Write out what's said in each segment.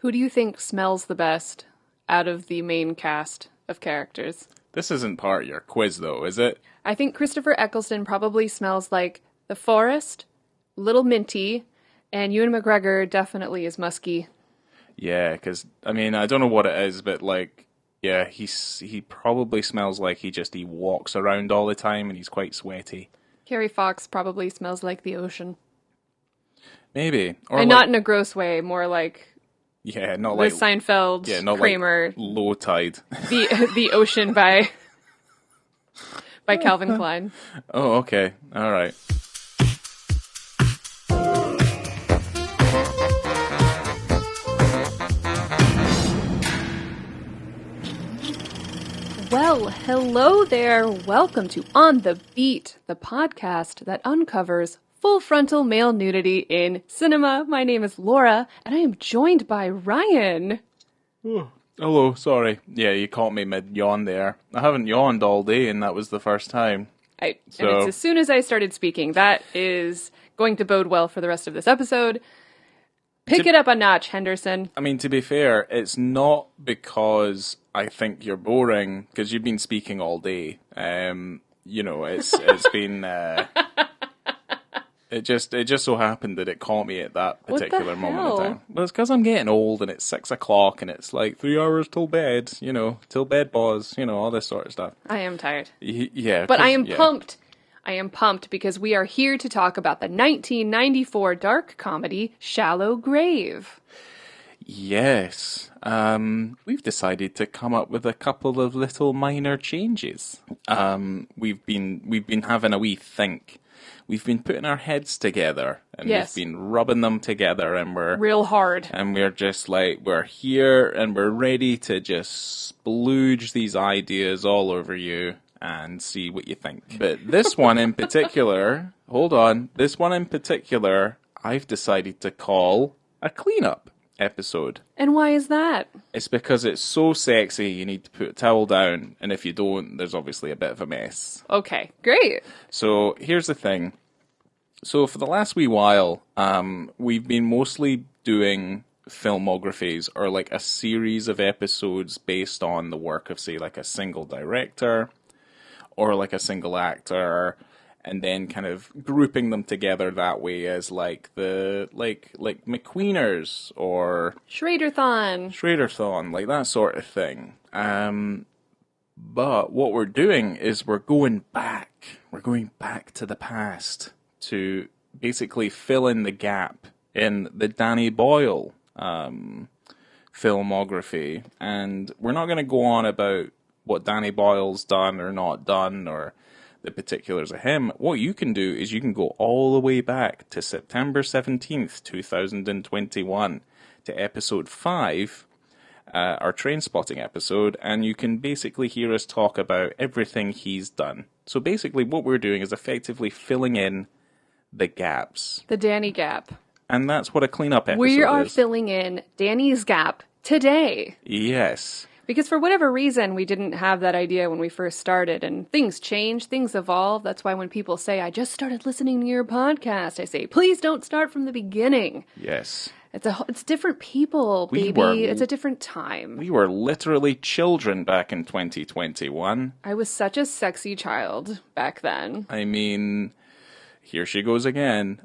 Who do you think smells the best out of the main cast of characters? This isn't part of your quiz, though, is it? I think Christopher Eccleston probably smells like the forest, little minty, and Ewan McGregor definitely is musky. Yeah, because, I mean, I don't know what it is, but, like, yeah, he probably smells like he walks around all the time and he's quite sweaty. Carrie Fox probably smells like the ocean. Maybe. Or And like, not in a gross way, more like yeah, not the like Seinfeld, not Kramer, like low tide. the ocean by Calvin Klein. Oh, okay. All right. Well, hello there. Welcome to On the Beat, the podcast that uncovers full frontal male nudity in cinema. My name is Laura, and I am joined by Ryan. Oh, hello, sorry. Yeah, you caught me mid-yawn there. I haven't yawned all day, and that was the first time. And it's as soon as I started speaking. That is going to bode well for the rest of this episode. Pick it up a notch, Henderson. I mean, to be fair, it's not because I think you're boring, because you've been speaking all day. It's been... It just so happened that it caught me at that particular moment in time. Well, it's because I'm getting old and it's 6 o'clock and it's like 3 hours till bed, till bed pause, all this sort of stuff. I am tired. Yeah. But I am pumped. I am pumped because we are here to talk about the 1994 dark comedy Shallow Grave. Yes. We've decided to come up with a couple of little minor changes. We've been having a wee think. We've been putting our heads together and yes. We've been rubbing them together and we're real hard. And we're just like, we're here and we're ready to just splooge these ideas all over you and see what you think. But this one in particular, this one in particular, I've decided to call a cleanup episode. And why is that? It's because it's so sexy, you need to put a towel down, and if you don't, there's obviously a bit of a mess. Okay, great. So here's the thing. So for the last wee while, we've been mostly doing filmographies, or like a series of episodes based on the work of, say, like a single director, or like a single actor, and then kind of grouping them together that way as like the like McQueeners or Schraderthon, like that sort of thing. But what we're doing is we're going back to the past to basically fill in the gap in the Danny Boyle filmography, and we're not going to go on about what Danny Boyle's done or not done or the particulars of him. What you can do is you can go all the way back to September 17th, 2021 to episode 5, our Trainspotting episode, and you can basically hear us talk about everything he's done. So basically what we're doing is effectively filling in the gaps. The Danny gap. And that's what a cleanup episode is. We are filling in Danny's gap today. Yes. Because for whatever reason, we didn't have that idea when we first started, and things change, things evolve. That's why when people say, I just started listening to your podcast, I say, please don't start from the beginning. Yes. It's different people, baby. It's a different time. We were literally children back in 2021. I was such a sexy child back then. I mean, here she goes again.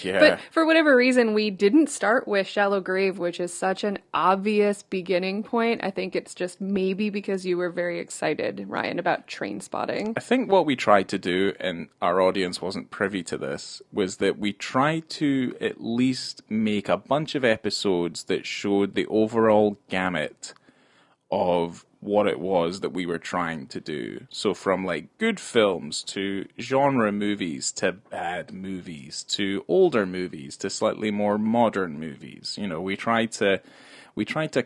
Yeah. But for whatever reason, we didn't start with Shallow Grave, which is such an obvious beginning point. I think it's just maybe because you were very excited, Ryan, about Trainspotting. I think what we tried to do, and our audience wasn't privy to this, was that we tried to at least make a bunch of episodes that showed the overall gamut of what it was that we were trying to do. So from like good films to genre movies to bad movies to older movies to slightly more modern movies. We tried to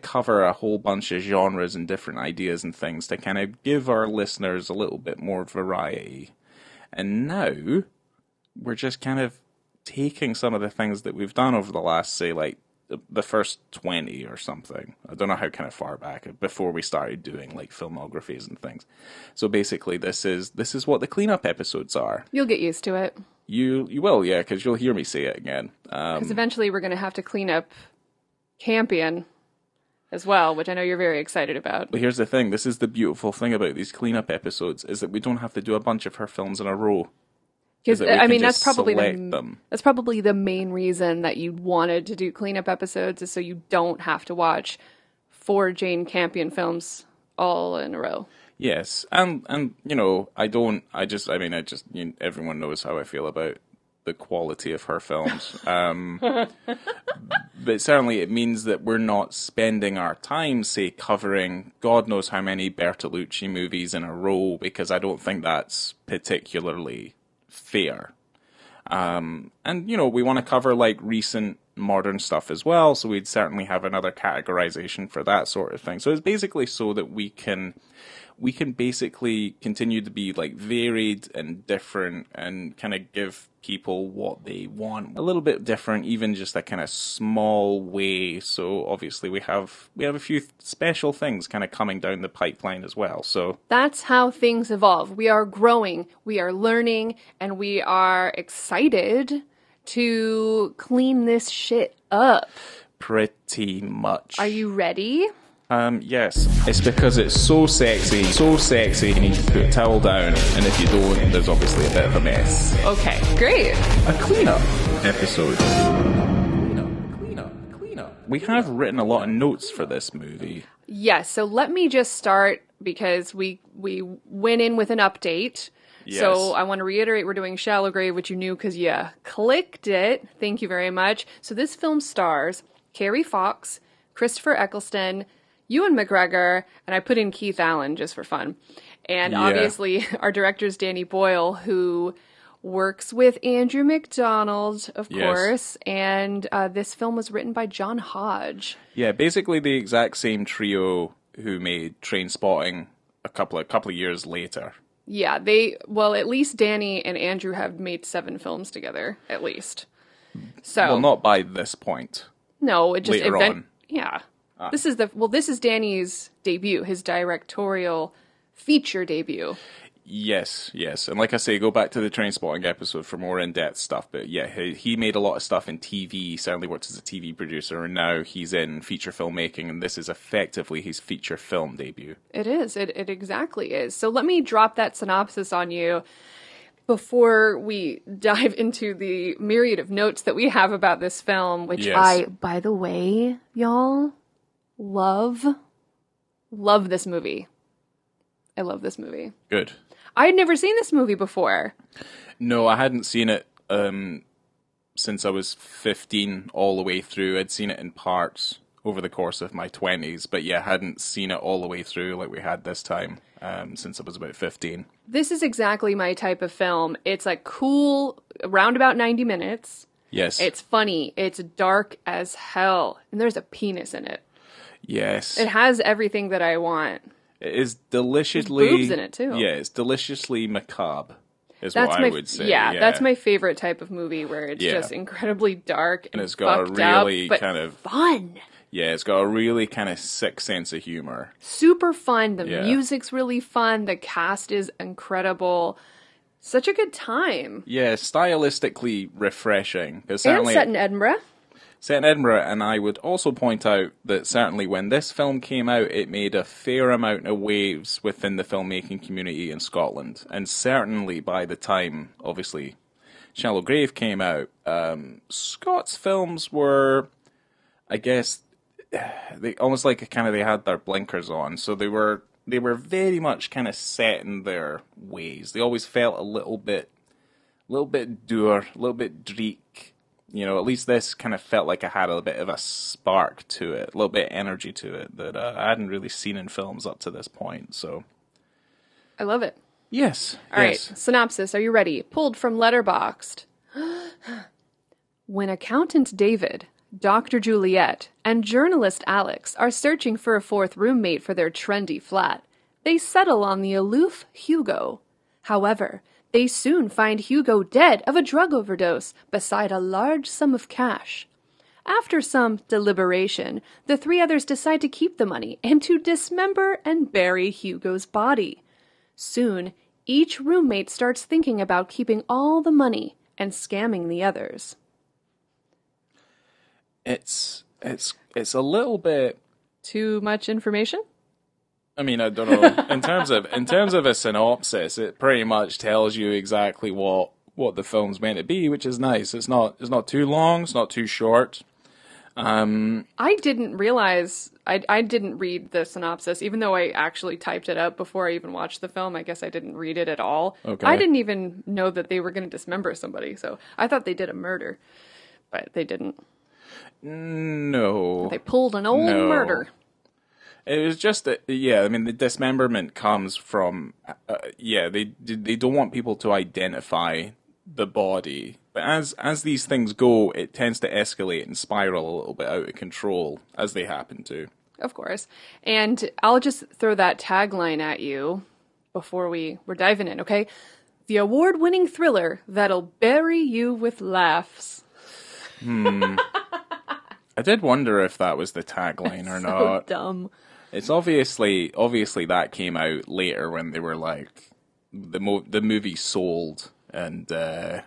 cover a whole bunch of genres and different ideas and things to kind of give our listeners a little bit more variety. And now we're just kind of taking some of the things that we've done over the last, say, like the first 20 or something. I don't know how kind of far back before we started doing like filmographies and things. So basically this is what the cleanup episodes are. You'll get used to it. You will, yeah, because you'll hear me say it again. Because eventually we're going to have to clean up Campion as well, which I know you're very excited about. But here's the thing, this is the beautiful thing about these cleanup episodes, is that we don't have to do a bunch of her films in a row. Because I mean, that's probably the main reason that you wanted to do cleanup episodes, is so you don't have to watch 4 Jane Campion films all in a row. Yes, and everyone knows how I feel about the quality of her films. But certainly it means that we're not spending our time, say, covering God knows how many Bertolucci movies in a row, because I don't think that's particularly fair. And, we want to cover, like, recent modern stuff as well, so we'd certainly have another categorization for that sort of thing. So it's basically so that we can basically continue to be, like, varied and different and kind of give people what they want. A little bit different, even just a kind of small way. So obviously we have a few special things kind of coming down the pipeline as well. So that's how things evolve. We are growing, we are learning, and we are excited to clean this shit up. Pretty much. Are you ready? Yes. It's because it's so sexy, you need to put a towel down, and if you don't, there's obviously a bit of a mess. Okay, great. A cleanup episode. Cleanup. We have written a lot of notes for this movie. Yes, so let me just start, because we went in with an update. Yes. So I want to reiterate, we're doing Shallow Grave, which you knew because you clicked it. Thank you very much. So this film stars Carrie Fox, Christopher Eccleston, Ewan McGregor, and I put in Keith Allen just for fun. And obviously our director's Danny Boyle, who works with Andrew McDonald, of course. And this film was written by John Hodge. Yeah, basically the exact same trio who made TRAINSPOTTING a couple of years later. Yeah, at least Danny and Andrew have made 7 films together, at least. So, well, not by this point. No, it just later on. Yeah. This is Danny's debut, his directorial feature debut. Yes. And like I say, go back to the TRAINSPOTTING episode for more in-depth stuff. But yeah, he made a lot of stuff in TV, certainly worked as a TV producer, and now he's in feature filmmaking, and this is effectively his feature film debut. It is. It exactly is. So let me drop that synopsis on you before we dive into the myriad of notes that we have about this film, which by the way, y'all, love this movie. I love this movie. Good. I had never seen this movie before. No, I hadn't seen it since I was 15 all the way through. I'd seen it in parts over the course of my 20s, but yeah, hadn't seen it all the way through like we had this time since I was about 15. This is exactly my type of film. It's like cool, around about 90 minutes. Yes. It's funny. It's dark as hell. And there's a penis in it. Yes. It has everything that I want. It is deliciously... There's boobs in it, too. Yeah, it's deliciously macabre, what I would say. Yeah, that's my favorite type of movie, where it's just incredibly dark and it's got a really kind of... fun. Yeah, it's got a really kind of sick sense of humor. Super fun. The music's really fun. The cast is incredible. Such a good time. Yeah, stylistically refreshing. And set in Edinburgh. Set in Edinburgh, and I would also point out that certainly when this film came out, it made a fair amount of waves within the filmmaking community in Scotland. And certainly by the time, obviously, Shallow Grave came out, Scots films were, I guess, they almost like kind of they had their blinkers on. So they were very much kind of set in their ways. They always felt a little bit dour, a little bit dreek. You know, at least this kind of felt like it had a bit of a spark to it, a little bit of energy to it that I hadn't really seen in films up to this point. So, I love it. Yes. All right. Synopsis. Are you ready? Pulled from Letterboxd. When accountant David, Dr. Juliet, and journalist Alex are searching for a 4th roommate for their trendy flat, they settle on the aloof Hugo. However, they soon find Hugo dead of a drug overdose beside a large sum of cash. After some deliberation, the 3 others decide to keep the money and to dismember and bury Hugo's body. Soon, each roommate starts thinking about keeping all the money and scamming the others. It's a little bit. Too much information? I mean, I don't know. In terms of a synopsis, it pretty much tells you exactly what the film's meant to be, which is nice. It's not too long. It's not too short. I didn't realize, I didn't read the synopsis, even though I actually typed it up before I even watched the film. I guess I didn't read it at all. Okay. I didn't even know that they were going to dismember somebody, so I thought they did a murder, but they didn't. No. They pulled an old murder. It was just that, yeah, I mean, the dismemberment comes from, they don't want people to identify the body. But as these things go, it tends to escalate and spiral a little bit out of control, as they happen to. Of course. And I'll just throw that tagline at you before we're diving in, okay? The award-winning thriller that'll bury you with laughs. I did wonder if that was the tagline or not. So dumb. It's obviously that came out later when they were like the movie sold and it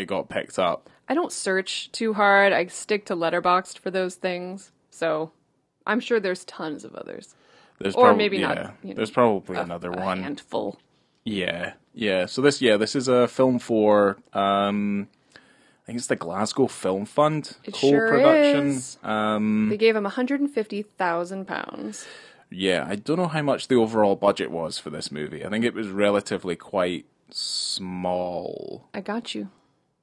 got picked up. I don't search too hard. I stick to Letterboxd for those things. So I'm sure there's tons of others. Or maybe not. There's probably another one. A handful. Yeah. So this is a film for I think it's the Glasgow Film Fund co-production. They gave him £150,000. Yeah, I don't know how much the overall budget was for this movie. I think it was relatively quite small. I got you.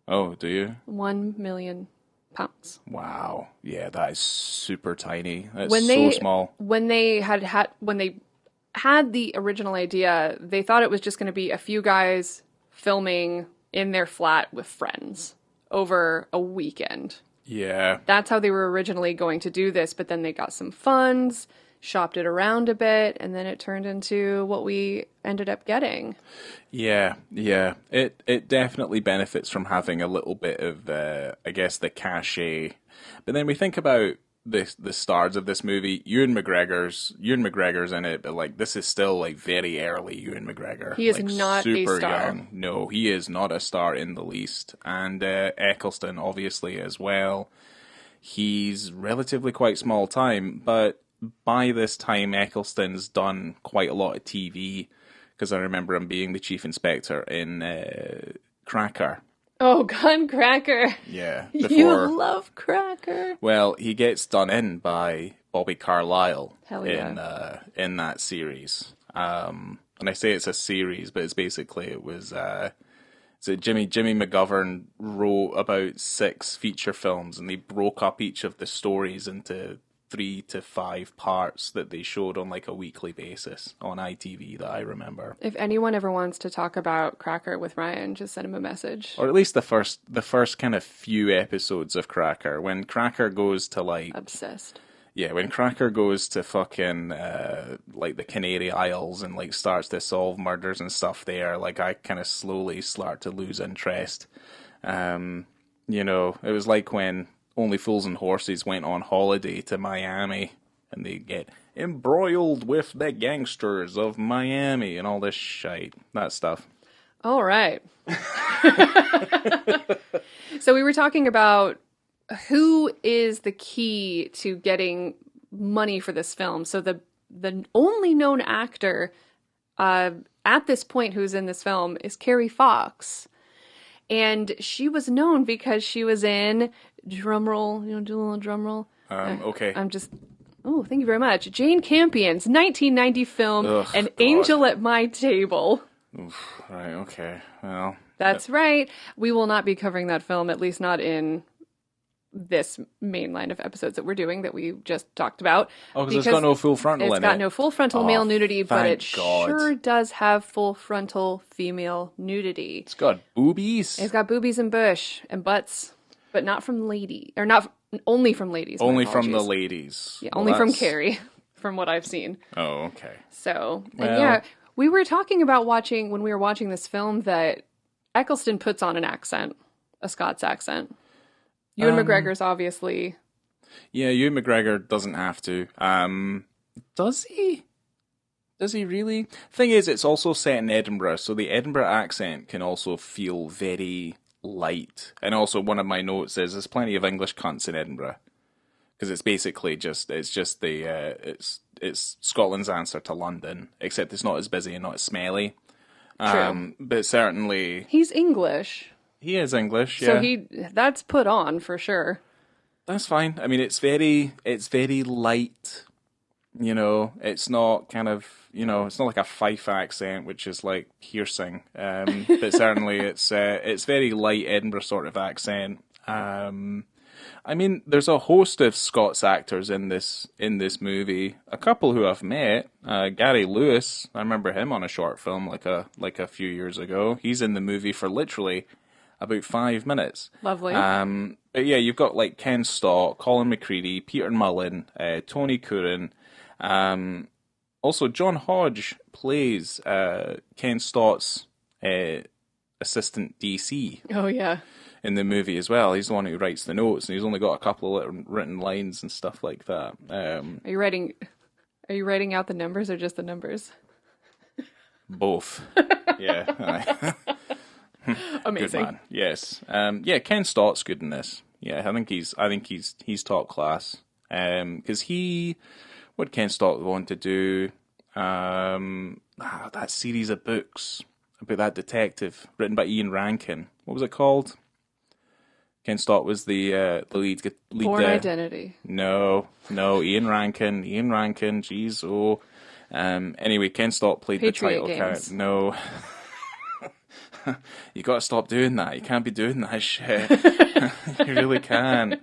Oh, do you? £1 million. Wow. Yeah, that is super tiny. That's so small. When they had the original idea, they thought it was just going to be a few guys filming in their flat with friends over a weekend. Yeah. That's how they were originally going to do this, but then they got some funds, shopped it around a bit, and then it turned into what we ended up getting. Yeah. It definitely benefits from having a little bit of, I guess, the cachet. But then we think about the stars of this movie. Ewan McGregor's in it, but like this is still like very early Ewan McGregor. He is not super a star. Young. No, he is not a star in the least. And Eccleston obviously as well. He's relatively quite small time, but by this time Eccleston's done quite a lot of TV, because I remember him being the chief inspector in Cracker. Oh, Gun Cracker. Yeah. You love Cracker. Well, he gets done in by Bobby Carlyle. Hell yeah. In that series. And I say it's a series, but it's basically, Jimmy McGovern wrote about 6 feature films, and they broke up each of the stories into 3 to 5 parts that they showed on like a weekly basis on ITV that I remember. If anyone ever wants to talk about Cracker with Ryan, just send him a message. Or at least the first kind of few episodes of Cracker. When Cracker goes to like... Obsessed. Yeah, when Cracker goes to fucking like the Canary Isles and like starts to solve murders and stuff there, like I kind of slowly start to lose interest. It was like when Only Fools and Horses went on holiday to Miami and they get embroiled with the gangsters of Miami and all this shite. That stuff. All right. So we were talking about who is the key to getting money for this film. So the only known actor at this point who's in this film is Carrie Fox. And she was known because she was in, drumroll, do a little drumroll. Okay. Thank you very much. Jane Campion's 1990 film, An Angel at My Table. Oof, right, okay. Well. That's right. We will not be covering that film, at least not in this main line of episodes that we're doing that we just talked about. Oh, because it's got no full frontal in it. It's got no full frontal male nudity, but it sure does have full frontal female nudity. It's got boobies. It's got boobies and bush and butts, but not from ladies. Or not only from ladies. Only from the ladies. Yeah, only from Carrie, from what I've seen. Oh, okay. So, yeah, we were talking about when we were watching this film, that Eccleston puts on an accent, a Scots accent. Ewan McGregor's Does he really? Thing is, it's also set in Edinburgh, so the Edinburgh accent can also feel very light. And also, one of my notes is there's plenty of English cunts in Edinburgh because it's basically it's Scotland's answer to London, except it's not as busy and not as smelly. True. But certainly He's English. he is English. So Yeah, that's put on for sure. that's fine. I mean, it's very light. You know, it's not kind of, it's not like a Fife accent, which is like piercing. But certainly it's very light Edinburgh sort of accent. I mean, there's a host of Scots actors in this movie. A couple who I've met. Gary Lewis, I remember him on a short film like a few years ago. He's in the movie for literally about 5 minutes. Lovely. But yeah, you've got like Ken Stott, Colin McCready, Peter Mullen, Tony Curran. Also, John Hodge plays Ken Stott's assistant DC Oh yeah. in the movie as well. He's the one who writes the notes, and he's only got a couple of written lines and stuff like that. Are you writing out the numbers or just the numbers? Both. Yeah. Amazing. Good man. Yes. Yeah, Ken Stott's good in this. Yeah, I think he's top class. Because what Ken Stott wanted to do, that series of books about that detective written by Ian Rankin. What was it called? Ken Stott was the lead. Born Identity. No, Ian Rankin. Jeez, oh. Anyway, Ken Stott played Patriot the title Games. character. No. You got to stop doing that. You can't be doing that shit. You really can.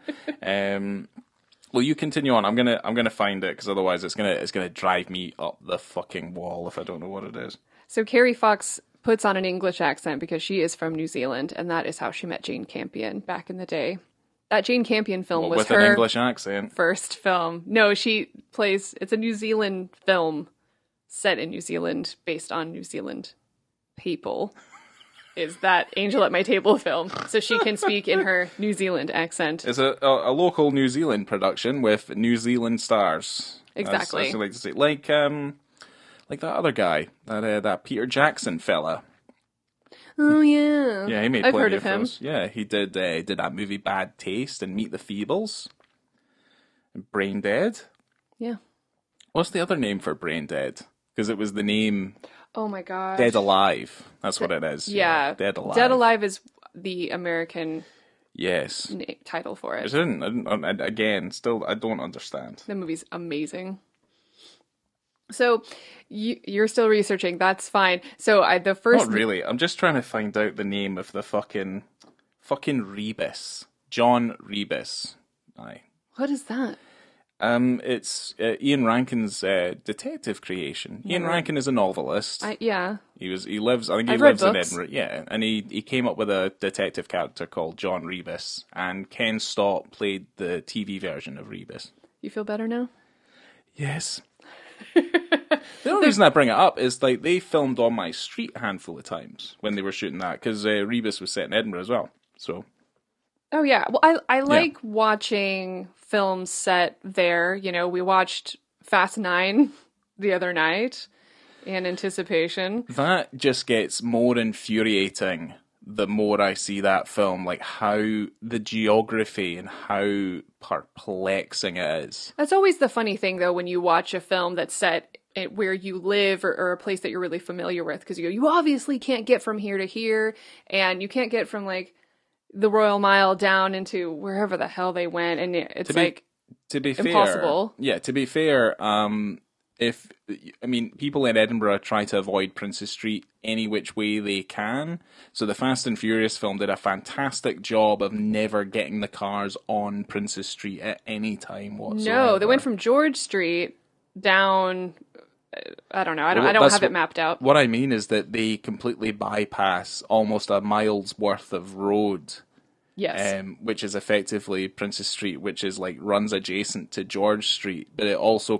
Well, you continue on. I'm gonna find it because otherwise it's gonna drive me up the fucking wall if I don't know what it is. So Carrie Fox puts on an English accent because she is from New Zealand, and that is how she met Jane Campion back in the day. That Jane Campion film was with her an English accent. first film. No, it's a New Zealand film set in New Zealand based on New Zealand people. Is that Angel at My Table film, so she can speak in her New Zealand accent. It's a local New Zealand production with New Zealand stars. Exactly. As I like to say, like that other guy, that Peter Jackson fella. Oh yeah, Yeah, he made I've plenty heard of him. those. Yeah, he did that movie Bad Taste and Meet the Feebles, and Brain Dead. Yeah. What's the other name for Brain Dead? Because it was the name. Oh my god. Dead Alive. That's what it is. Yeah. Dead Alive. Dead Alive is the American Yes. title for it. Again, still, I don't understand. The movie's amazing. So you're still researching. That's fine. So the first. Not really. I'm just trying to find out the name of the fucking Rebus. John Rebus. Aye. What is that? It's Ian Rankin's detective creation. Ian Rankin is a novelist. Yeah. He lives. I think he I've read lives in books. Edinburgh. Yeah, and he came up with a detective character called John Rebus, and Ken Stott played the TV version of Rebus. You feel better now? Yes. The only reason I bring it up is like they filmed on my street a handful of times when they were shooting that because Rebus was set in Edinburgh as well. So. Oh yeah. Well, I like watching films set there. You know, we watched Fast 9 the other night in anticipation. That just gets more infuriating the more I see that film, like how the geography and how perplexing it is. That's always the funny thing, though, when you watch a film that's set where you live or a place that you're really familiar with, because you obviously can't get from here to here, and you can't get from like the Royal Mile down into wherever the hell they went, and it's to be impossible. Fair, yeah, to be fair, people in Edinburgh try to avoid Princes Street any which way they can. So the Fast and Furious film did a fantastic job of never getting the cars on Princes Street at any time whatsoever. No, they went from George Street down. I don't know. I don't have it mapped out. What I mean is that they completely bypass almost a mile's worth of road. Yes. Which is effectively Princes Street, which is like runs adjacent to George Street, but it also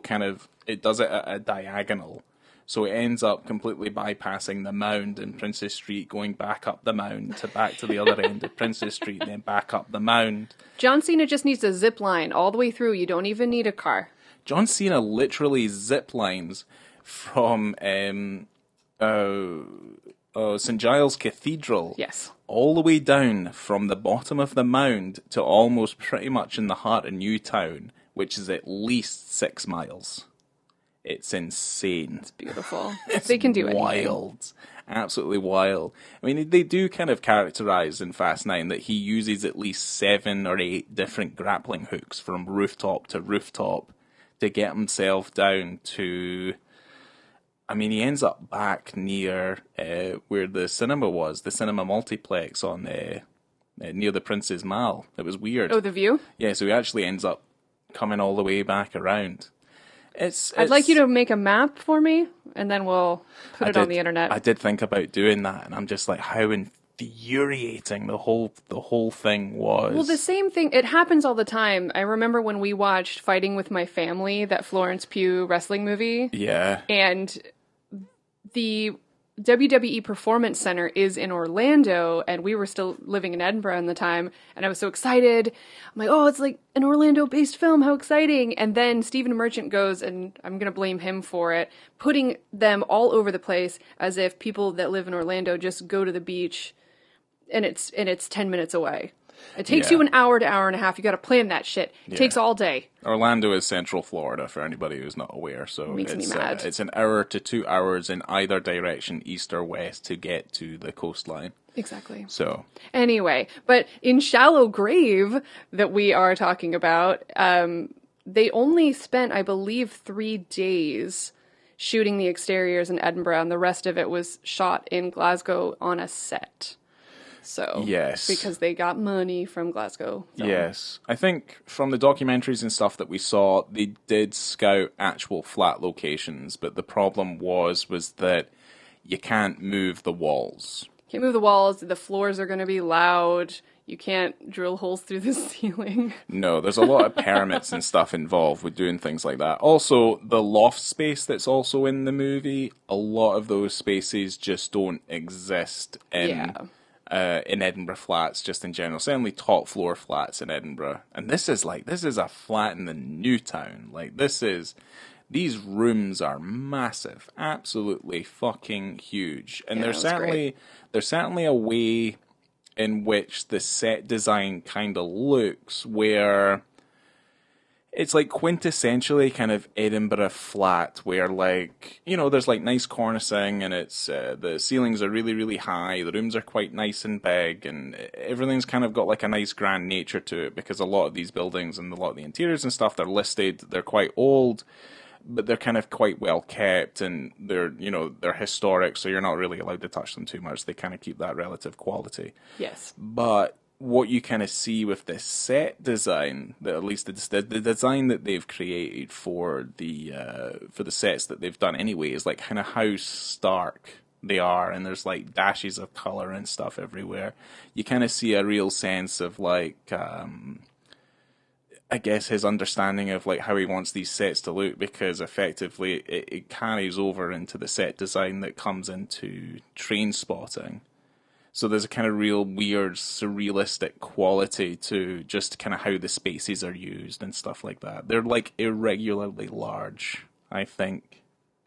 it does it at a diagonal. So it ends up completely bypassing the Mound and Princes Street, going back up the Mound to back to the other end of Princes Street, and then back up the Mound. John Cena just needs a zip line all the way through. You don't even need a car. John Cena literally zip lines from St Giles Cathedral. Yes. All the way down from the bottom of the mound to almost pretty much in the heart of Newtown, which is at least 6 miles. It's insane. It's beautiful. It's They can do anything. wild. Absolutely wild. I mean, they do kind of characterize in Fast 9 that he uses at least 7 or 8 different grappling hooks from rooftop to rooftop to get himself down to... I mean, he ends up back near where the cinema was, the cinema multiplex on near the Prince's Mall. It was weird. Oh, the view? Yeah, so he actually ends up coming all the way back around. I'd like you to make a map for me, and then we'll put it on the internet. I did think about doing that, and I'm just like, how infuriating the whole thing was. Well, the same thing, it happens all the time. I remember when we watched Fighting with My Family, that Florence Pugh wrestling movie. Yeah. And the WWE Performance Center is in Orlando, and we were still living in Edinburgh at the time, and I was so excited. I'm like, oh, it's like an Orlando-based film, how exciting. And then Stephen Merchant goes, and I'm going to blame him for it, putting them all over the place as if people that live in Orlando just go to the beach, and it's 10 minutes away. It takes you an hour to hour and a half. You got to plan that shit. It takes all day. Orlando is Central Florida for anybody who's not aware. So makes me mad. It's an hour to 2 hours in either direction, east or west, to get to the coastline. Exactly. So anyway, but in Shallow Grave that we are talking about, they only spent, I believe, 3 days shooting the exteriors in Edinburgh, and the rest of it was shot in Glasgow on a set. So, yes, because they got money from Glasgow. Film. Yes. I think from the documentaries and stuff that we saw, they did scout actual flat locations, but the problem was that you can't move the walls. Can't move the walls, the floors are going to be loud, you can't drill holes through the ceiling. No, there's a lot of permits and stuff involved with doing things like that. Also, the loft space that's also in the movie, a lot of those spaces just don't exist in Edinburgh flats, just in general. Certainly top floor flats in Edinburgh. And this is a flat in the new town. These rooms are massive, absolutely fucking huge. And there's certainly a way in which the set design kind of looks where it's like quintessentially kind of Edinburgh flat, where there's like nice cornicing, and it's the ceilings are really, really high, the rooms are quite nice and big, and everything's kind of got like a nice grand nature to it, because a lot of these buildings and a lot of the interiors and stuff, they're quite old, but they're kind of quite well kept, and they're historic, so you're not really allowed to touch them too much. They kind of keep that relative quality. Yes. But what you kind of see with this set design, at least the design that they've created for the sets that they've done anyway, is like kind of how stark they are, and there's like dashes of color and stuff everywhere. You kind of see a real sense of I guess his understanding of like how he wants these sets to look, because effectively it carries over into the set design that comes into Trainspotting. So there's a kind of real weird surrealistic quality to just kind of how the spaces are used and stuff like that. They're like irregularly large, I think.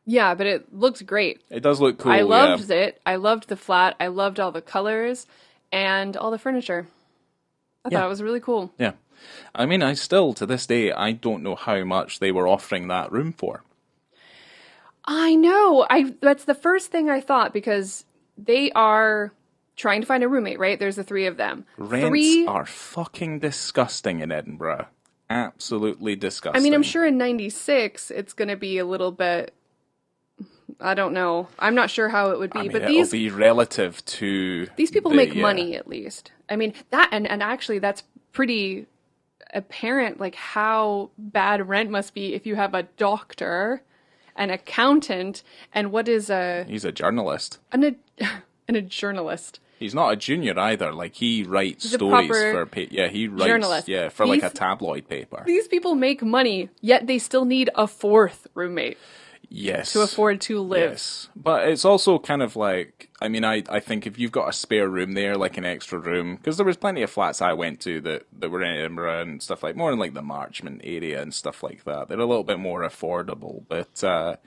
Yeah, but it looks great. It does look cool. I loved it. I loved the flat. I loved all the colors and all the furniture. I thought it was really cool. Yeah. I mean, I still, to this day, I don't know how much they were offering that room for. I know. That's the first thing I thought, because they are trying to find a roommate, right? There's the 3 of them. Rents are fucking disgusting in Edinburgh. Absolutely disgusting. I mean, I'm sure in 96 it's going to be a little bit, I don't know. I'm not sure how it would be, but it'll be relative to these people make money, at least. I mean, that and actually that's pretty apparent, like how bad rent must be if you have a doctor, an accountant, and what is he's a journalist. And a journalist. He's not a junior either. Like, he writes stories for he writes journalist. For like a tabloid paper. These people make money, yet they still need a 4th roommate. Yes. To afford to live. Yes. But it's also kind of like, I mean, I think if you've got a spare room there, like an extra room, because there was plenty of flats I went to that were in Edinburgh and stuff like, more in like the Marchmont area and stuff like that. They're a little bit more affordable, but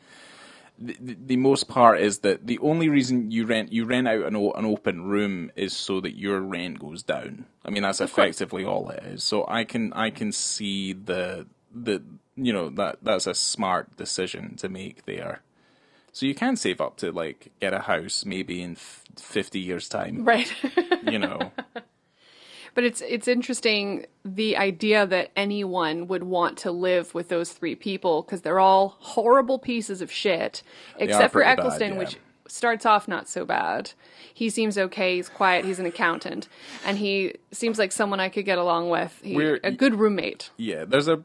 the most part is that the only reason you rent out an open room is so that your rent goes down. I mean, that's effectively all it is. So I can see the that's a smart decision to make there. So you can save up to like get a house maybe in 50 years time. Right. But it's interesting, the idea that anyone would want to live with those three people, because they're all horrible pieces of shit, except for Eccleston, which starts off not so bad. He seems okay, he's quiet, he's an accountant, and he seems like someone I could get along with. A good roommate. Yeah, there's a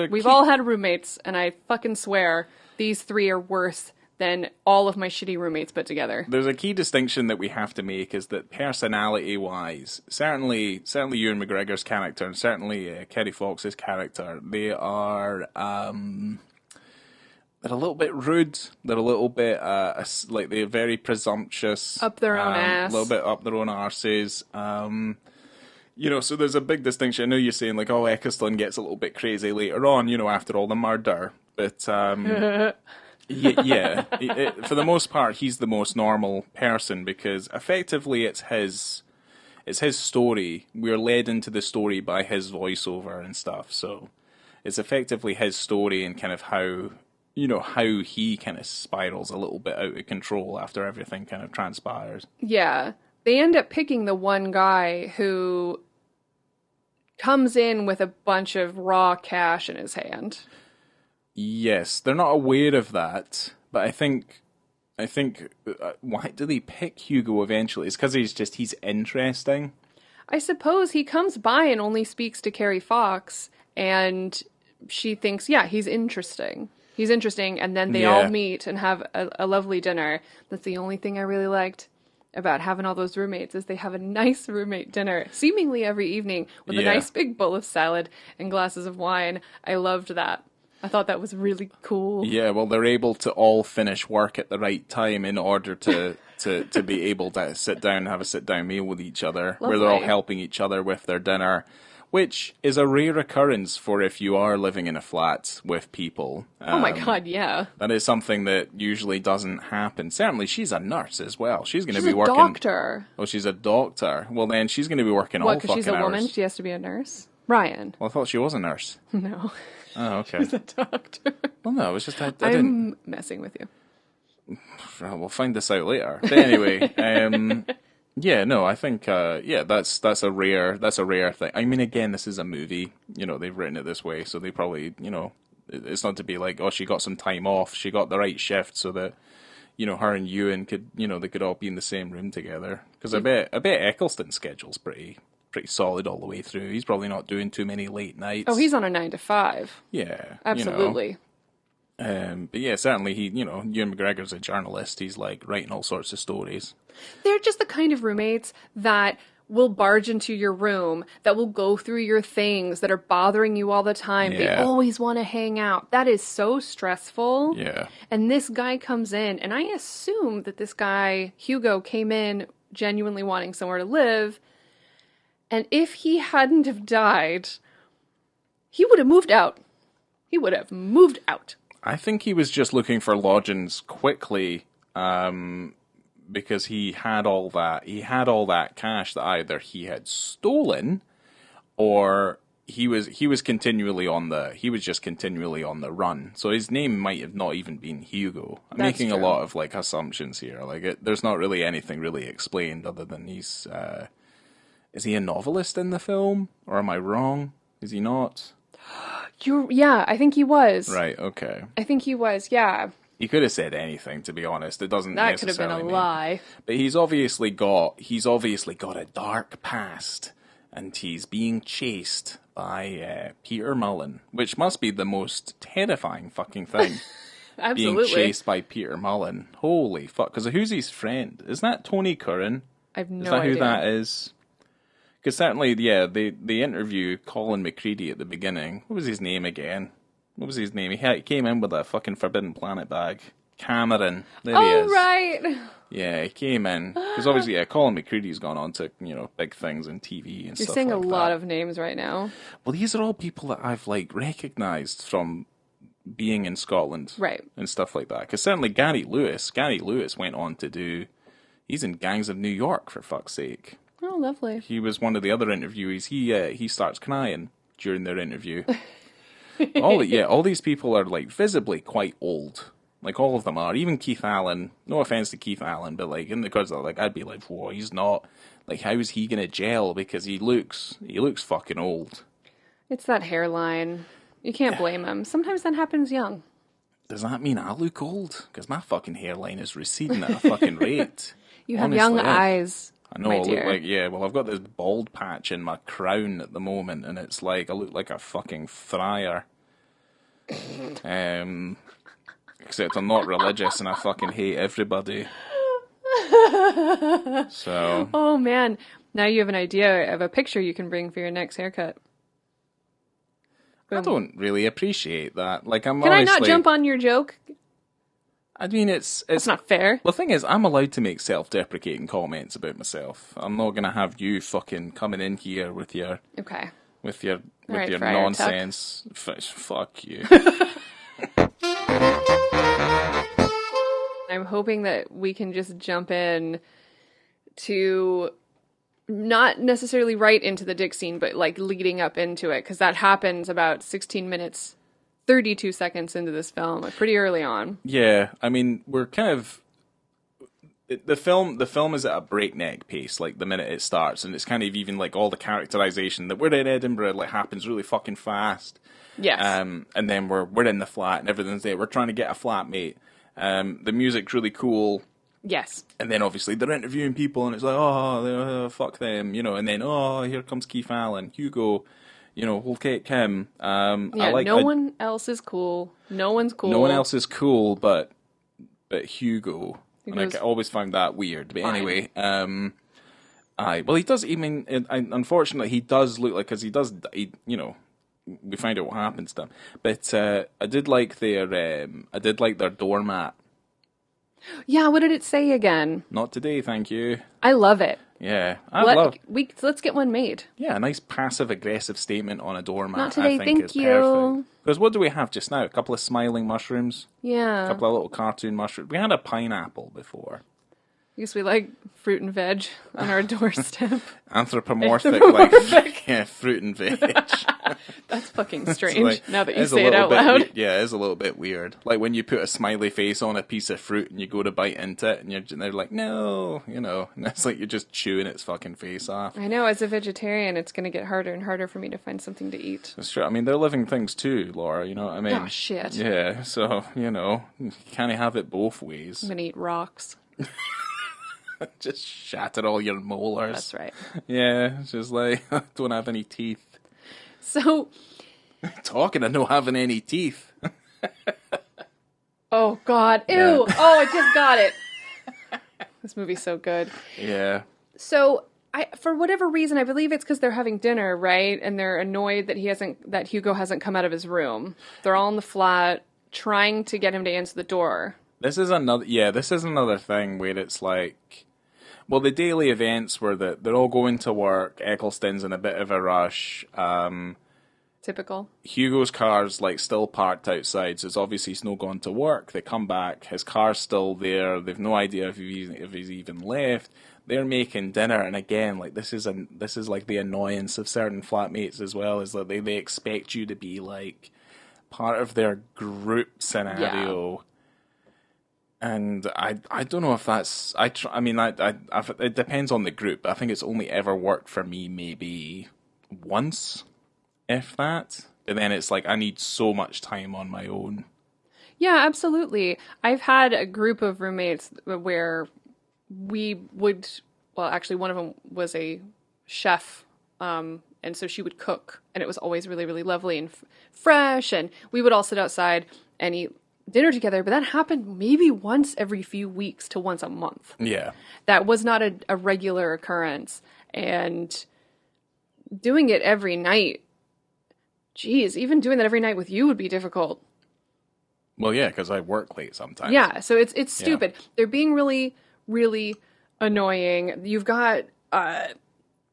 We've all had roommates, and I fucking swear these three are worse than all of my shitty roommates put together. There's a key distinction that we have to make, is that personality-wise, certainly Ewan McGregor's character and certainly Kerry Fox's character, they are they're a little bit rude. They're a little bit like they're very presumptuous, up their own ass, a little bit up their own arses. So there's a big distinction. I know you're saying like, oh, Eccleston gets a little bit crazy later on, after all the murder, but. Yeah. For the most part, he's the most normal person because effectively it's his story. We're led into the story by his voiceover and stuff. So it's effectively his story and kind of how he kind of spirals a little bit out of control after everything kind of transpires. Yeah. They end up picking the one guy who comes in with a bunch of raw cash in his hand. Yes, they're not aware of that, but I think, why do they pick Hugo eventually? It's because he's interesting. I suppose he comes by and only speaks to Carrie Fox, and she thinks, yeah, he's interesting. He's interesting, and then they all meet and have a lovely dinner. That's the only thing I really liked about having all those roommates, is they have a nice roommate dinner, seemingly every evening, with a nice big bowl of salad and glasses of wine. I loved that. I thought that was really cool. Yeah, well, they're able to all finish work at the right time in order to be able to sit down and have a sit-down meal with each other, where they're all helping each other with their dinner, which is a rare occurrence for if you are living in a flat with people. Oh my God, yeah. That is something that usually doesn't happen. Certainly, she's a nurse as well. She's going to be working... She's a doctor. Oh, she's a doctor. Well, then she's going to be working all fucking hours. What, because she's a woman? She has to be a nurse? Ryan. Well, I thought she was a nurse. No. Oh, okay. She's a doctor. Well, no, it was just I'm messing with you. We'll find this out later. But anyway, I think that's a rare thing. I mean, again, this is a movie. They've written it this way, so they probably, it's not to be like, oh, she got some time off. She got the right shift so that, her and Ewan could, they could all be in the same room together. Because I bet Eccleston's schedule's pretty solid all the way through. He's probably not doing too many late nights. Oh, he's on a 9 to 5. Yeah. Absolutely. But yeah, certainly Ewan McGregor's a journalist. He's like writing all sorts of stories. They're just the kind of roommates that will barge into your room, that will go through your things, that are bothering you all the time. Yeah. They always want to hang out. That is so stressful. Yeah. And this guy comes in, and I assume that this guy, Hugo, came in genuinely wanting somewhere to live. And if he hadn't have died, he would have moved out. He would have moved out. I think he was just looking for lodgings quickly, because he had all that. He had all that cash that either he had stolen, or he was continually on the. He was just continually on the run. So his name might have not even been Hugo. I'm making a lot of like assumptions here. Like there's not really anything really explained other than he's. Is he a novelist in the film? Or am I wrong? Is he not? Yeah, I think he was. Right, okay. I think he was, yeah. He could have said anything, to be honest. It doesn't That could have been a lie. But he's obviously got a dark past, and he's being chased by Peter Mullen, which must be the most terrifying fucking thing. Absolutely. Being chased by Peter Mullen. Holy fuck. Because who's his friend? Isn't that Tony Curran? I have no idea. Is that who that is? Because certainly, yeah, they interview Colin McCready at the beginning. What was his name again? He came in with a fucking Forbidden Planet bag. Cameron. There he is. Oh, right. Yeah, he came in. Because obviously, Colin McCready's gone on to, big things in TV and stuff like that. You're saying a lot of names right now. Well, these are all people that I've, recognised from being in Scotland, Right. and stuff like that. Because certainly Gary Lewis went on to do. He's in Gangs of New York, for fuck's sake. Oh, lovely. He was one of the other interviewees. He starts crying during their interview. All these people are like visibly quite old. Like all of them are. Even Keith Allen. No offense to Keith Allen, but like in the because like I'd be like, whoa, he's not. Like how is he gonna gel? Because he looks fucking old. It's that hairline. You can't blame him. Sometimes that happens young. Does that mean I look old? Because my fucking hairline is receding at a fucking rate. You have Honestly, young eyes. I know, my I look dear. like, well, I've got this bald patch in my crown at the moment, and it's like, I look like a fucking friar. Except I'm not religious, and I fucking hate everybody. So. Oh, man. Now you have an idea of a picture you can bring for your next haircut. I don't really appreciate that. Like, Can I not jump on your joke? I mean, it's not fair. The thing is, I'm allowed to make self-deprecating comments about myself. I'm not gonna have you fucking coming in here with your Okay. with your Right, Friar nonsense. Fuck you. I'm hoping that we can just jump in to not necessarily right into the dick scene, but like leading up into it, because that happens about 16 minutes, 32 seconds into this film, like pretty early on. Yeah, I mean, we're kind of the film is at a breakneck pace, like the minute it starts, and it's kind of even like all the characterization that we're in Edinburgh like happens really fucking fast. Yes. And then we're in the flat and everything's there. We're trying to get a flatmate. The music's really cool. Yes. And then obviously they're interviewing people and it's like, oh, fuck them, you know, and then, oh, here comes Keith Allen, Hugo, you know, we'll take him. No one else is cool. No one's cool. No one else is cool, but Hugo. And I Hugo's always found that weird. But fine. anyway, well, he does, I mean, unfortunately, he does look like, because you know, we find out what happens to him. But I did like their doormat. Yeah, what did it say again? Not today, thank you. I love it. Yeah, Let's get one made. Yeah, a nice passive-aggressive statement on a doormat. Not today, I think thank is you. perfect. Because what do we have just now? A couple of smiling mushrooms, Yeah. a couple of little cartoon mushrooms. We had a pineapple before. I guess we like fruit and veg on our doorstep. Anthropomorphic, like fruit and veg. That's fucking strange, now that you it's say it out loud. Yeah, it is a little bit weird. Like when you put a smiley face on a piece of fruit and you go to bite into it and they're like, no, you know. And it's like you're just chewing its fucking face off. I know, as a vegetarian, it's going to get harder and harder for me to find something to eat. That's true. I mean, they're living things too, Laura, you know what I mean? Oh, shit. Yeah, so, you know, you can't have it both ways. I'm going to eat rocks. Just shatter all your molars. That's right. Yeah, it's just like, I don't have any teeth. So... Talking of not having any teeth. Oh, God. Ew. Yeah. Oh, I just got it. This movie's so good. Yeah. So, for whatever reason, I believe it's because they're having dinner, right? And they're annoyed that that Hugo hasn't come out of his room. They're all in the flat, trying to get him to answer the door. This is another thing where it's like, well, the daily events were that they're all going to work, Eccleston's in a bit of a rush, Typical. Hugo's car's like still parked outside, so it's obviously he's not gone to work. They come back, his car's still there, they've no idea if he's even left. They're making dinner, and again, like this is like the annoyance of certain flatmates as well, is that they expect you to be like part of their group scenario. Yeah. And I don't know if that's it depends on the group. I think it's only ever worked for me maybe once, if that. And then it's like I need so much time on my own. Yeah, absolutely. I've had a group of roommates where we would, well, actually one of them was a chef, and so she would cook, and it was always really, really lovely and fresh, and we would all sit outside and eat dinner together, but that happened maybe once every few weeks to once a month. Yeah. That was not a regular occurrence, and doing it every night, geez, even doing that every night with you would be difficult. Well, yeah, because I work late sometimes. Yeah, so it's stupid. Yeah. They're being really, really annoying. You've got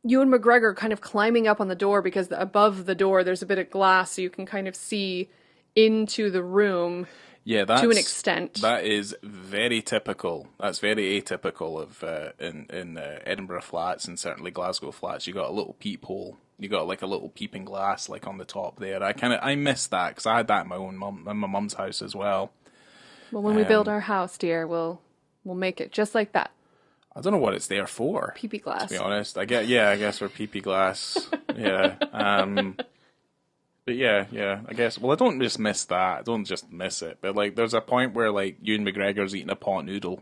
Ewan McGregor kind of climbing up on the door because above the door there's a bit of glass so you can kind of see into the room to an extent. That is very typical. That's very atypical of in Edinburgh flats and certainly Glasgow flats. You got a little peephole. You got like a little peeping glass like on the top there. I miss that because I had that in my mum's house as well. Well, when we build our house, dear, we'll make it just like that. I don't know what it's there for. Pee-pee glass. To be honest, I guess we're pee-pee glass. Yeah. But yeah, I guess. Well, I don't just miss that. I don't just miss it. But like, there's a point where like Ewan McGregor's eating a pot noodle.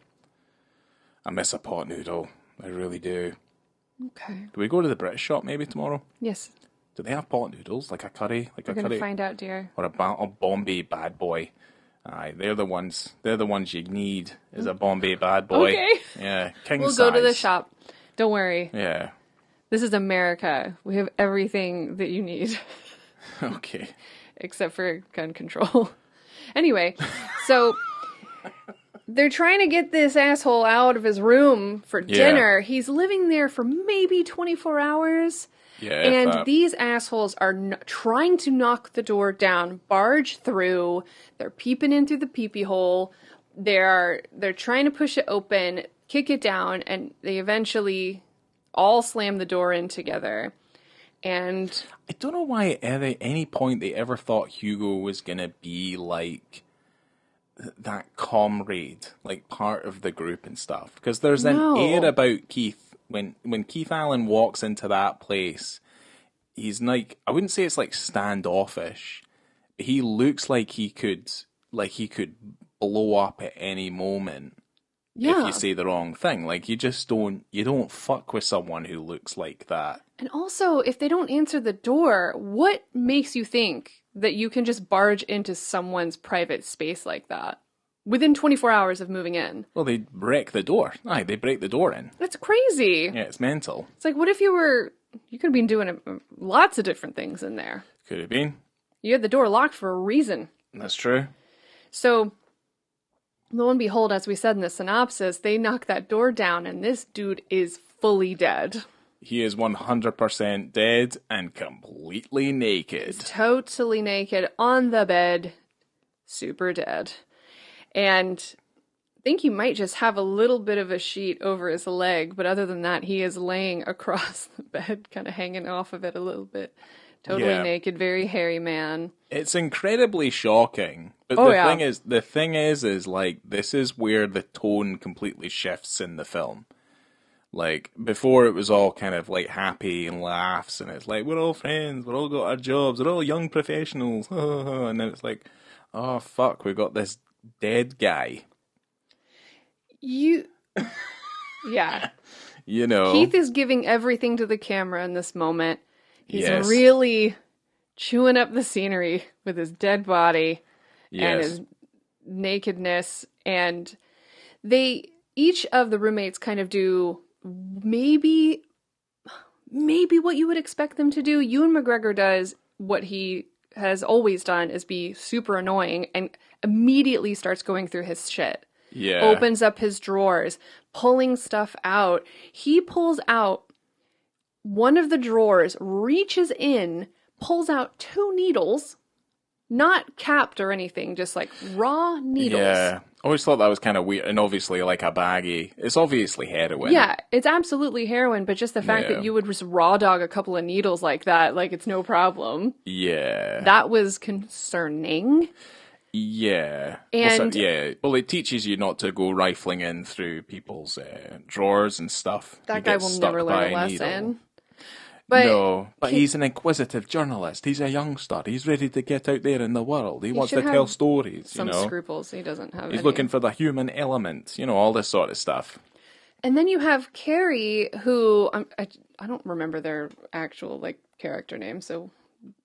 I miss a pot noodle. I really do. Okay. Do we go to the British shop maybe tomorrow? Yes. Do they have pot noodles like a curry? We're going to find out, dear. Or a Bombay bad boy? Aye, they're the ones. They're the ones you need. Is a Bombay bad boy? Okay. Yeah, king We'll size. go to the shop. Don't worry. Yeah. This is America. We have everything that you need. Okay. Except for gun control. Anyway, so they're trying to get this asshole out of his room for dinner. He's living there for maybe 24 hours. Yeah. And these assholes are trying to knock the door down, barge through. They're peeping in through the peepee hole. They're trying to push it open, kick it down, and they eventually all slam the door in together. And I don't know why at any point they ever thought Hugo was going to be like that comrade, like part of the group and stuff. Because there's an air about Keith. When Keith Allen walks into that place, he's like, I wouldn't say it's like standoffish. He looks like he could blow up at any moment. yeah. If you say the wrong thing. Like, you don't fuck with someone who looks like that. And also, if they don't answer the door, what makes you think that you can just barge into someone's private space like that within 24 hours of moving in? Well, they break the door. Aye, they break the door in. That's crazy. Yeah, it's mental. It's like, what if you could have been doing lots of different things in there. Could have been. You had the door locked for a reason. That's true. So, lo and behold, as we said in the synopsis, they knock that door down and this dude is fully dead. He is 100% dead and completely naked. He's totally naked on the bed, super dead. And I think he might just have a little bit of a sheet over his leg, but other than that, he is laying across the bed, kind of hanging off of it a little bit. Totally naked, very hairy man. It's incredibly shocking. But the thing is like, this is where the tone completely shifts in the film. Like, before it was all kind of like happy and laughs, and it's like, we're all friends, we're all got our jobs, we're all young professionals, and then it's like, oh fuck, we got this dead guy. Yeah. You know. Keith is giving everything to the camera in this moment. He's really chewing up the scenery with his dead body and his nakedness. And each of the roommates kind of do maybe what you would expect them to do. Ewan McGregor does what he has always done, is be super annoying and immediately starts going through his shit. Yeah. Opens up his drawers, pulling stuff out. He pulls out one of the drawers, reaches in, pulls out 2 needles, not capped or anything, just like raw needles. Yeah. I always thought that was kind of weird, and obviously like a baggie. It's obviously heroin. Yeah, it's absolutely heroin, but just the fact that you would just raw dog a couple of needles like that, like it's no problem. Yeah. That was concerning. Yeah. And well, it teaches you not to go rifling in through people's drawers and stuff. That guy will never learn a lesson. But he's an inquisitive journalist. He's a youngster. He's ready to get out there in the world. He wants to tell stories. Some scruples. He doesn't have. He's looking for the human element. All this sort of stuff. And then you have Carrie, who I don't remember their actual character name, so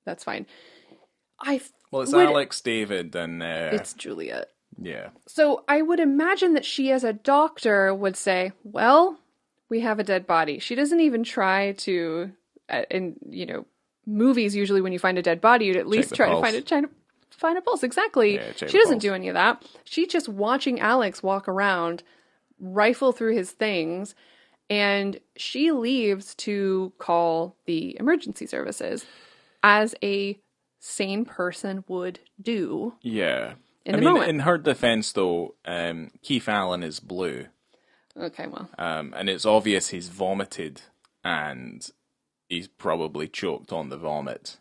that's fine. It's Alex, David, and it's Juliet. Yeah. So I would imagine that she, as a doctor, would say, "Well, we have a dead body." She doesn't even try to. In movies, usually when you find a dead body, you'd at least try to find a pulse. Exactly. Yeah, she doesn't do any of that. She's just watching Alex walk around, rifle through his things, and she leaves to call the emergency services as a sane person would do. Yeah. In the moment. In her defense, though, Keith Allen is blue. Okay, well. And it's obvious he's vomited, and he's probably choked on the vomit.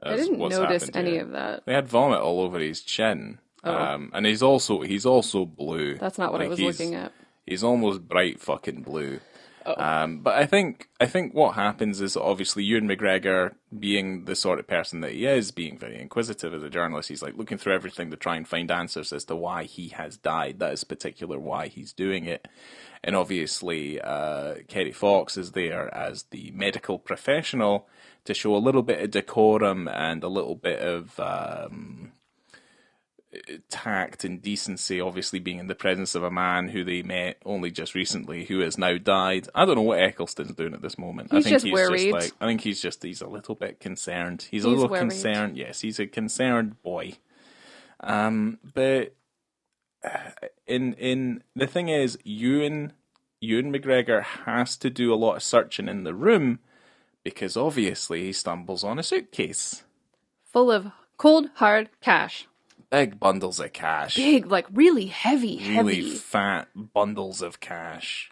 I didn't notice any of that. They had vomit all over his chin. Oh. And he's also blue. That's not what I was looking at. He's almost bright fucking blue. Oh. But I think what happens is obviously Ewan McGregor, being the sort of person that he is, being very inquisitive as a journalist, he's like looking through everything to try and find answers as to why he has died. That is particular why he's doing it. And obviously, Kerry Fox is there as the medical professional to show a little bit of decorum and a little bit of tact and decency, obviously being in the presence of a man who they met only just recently, who has now died. I don't know what Eccleston's doing at this moment. He's worried. I think he's a little bit concerned. He's a little worried. concerned. Yes, he's a concerned boy. But in the thing is, Ewan McGregor has to do a lot of searching in the room because obviously he stumbles on a suitcase full of cold, hard cash. Big bundles of cash. Big, like really heavy. Really fat bundles of cash.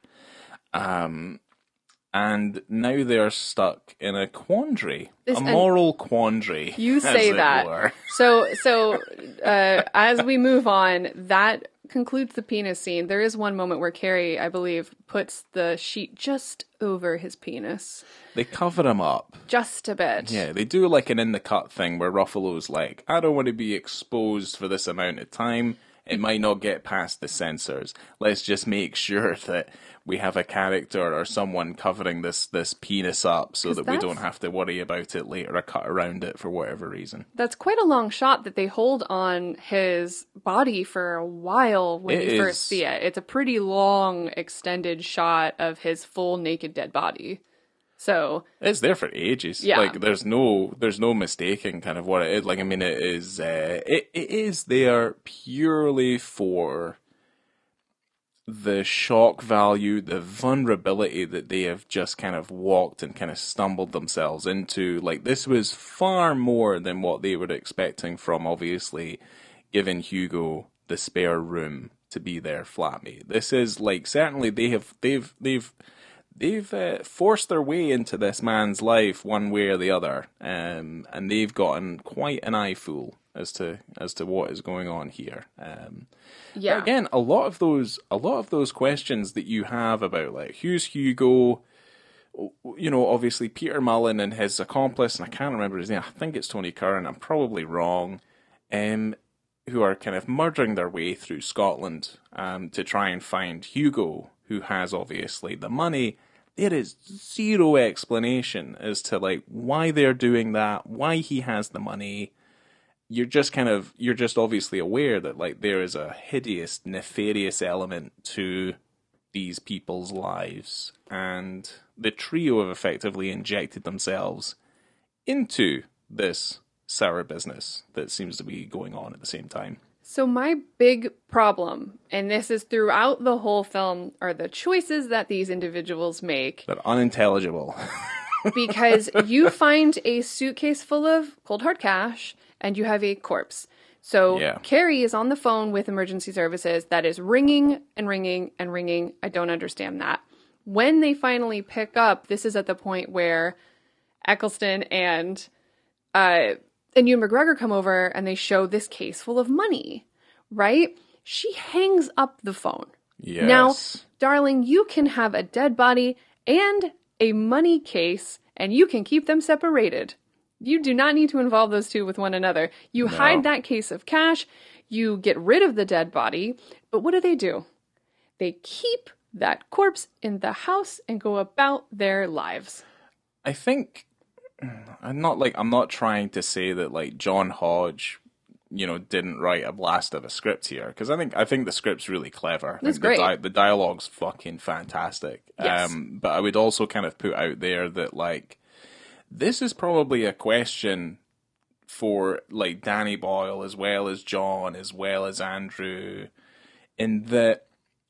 And now they're stuck in a quandary. A moral quandary. You say that. So as we move on, that concludes the penis scene. There is one moment where Carrie, I believe, puts the sheet just over his penis. They cover him up. Just a bit. Yeah, they do like an in the cut thing where Ruffalo's like, I don't want to be exposed for this amount of time. It might not get past the censors. Let's just make sure that we have a character or someone covering this penis up so that we don't have to worry about it later or cut around it for whatever reason. That's quite a long shot that they hold on his body for a while when you first see it. It's a pretty long, extended shot of his full naked dead body. So it's there for ages. Yeah. Like there's no mistaking kind of what it is. Like I mean, it is there purely for the shock value, the vulnerability that they have just kind of walked and kind of stumbled themselves into. Like this was far more than what they were expecting from obviously giving Hugo the spare room to be their flatmate. This is like certainly they've forced their way into this man's life one way or the other, and they've gotten quite an eyeful as to what is going on here. Yeah. But again, a lot of those questions that you have about like who's Hugo, you know, obviously Peter Mullen and his accomplice, and I can't remember his name. I think it's Tony Curran. I'm probably wrong. Who are kind of murdering their way through Scotland to try and find Hugo, who has obviously the money. There is zero explanation as to like why they're doing that, why he has the money. You're just obviously aware that like there is a hideous, nefarious element to these people's lives, and the trio have effectively injected themselves into this sour business that seems to be going on at the same time. So my big problem, and this is throughout the whole film, are the choices that these individuals make. They're unintelligible. Because you find a suitcase full of cold hard cash, and you have a corpse. So yeah. Carrie is on the phone with emergency services that is ringing and ringing and ringing. I don't understand that. When they finally pick up, this is at the point where Eccleston and Ewan McGregor come over and they show this case full of money, right? She hangs up the phone. Yes. Now, darling, you can have a dead body and a money case, and you can keep them separated. You do not need to involve those two with one another. You hide that case of cash, you get rid of the dead body, but what do? They keep that corpse in the house and go about their lives. I think I'm not trying to say that like John Hodge, you know, didn't write a blast of a script here, because I think the script's really clever. It's great. The dialogue's fucking fantastic. Yes. But I would also kind of put out there that like this is probably a question for like Danny Boyle as well as John as well as Andrew, in that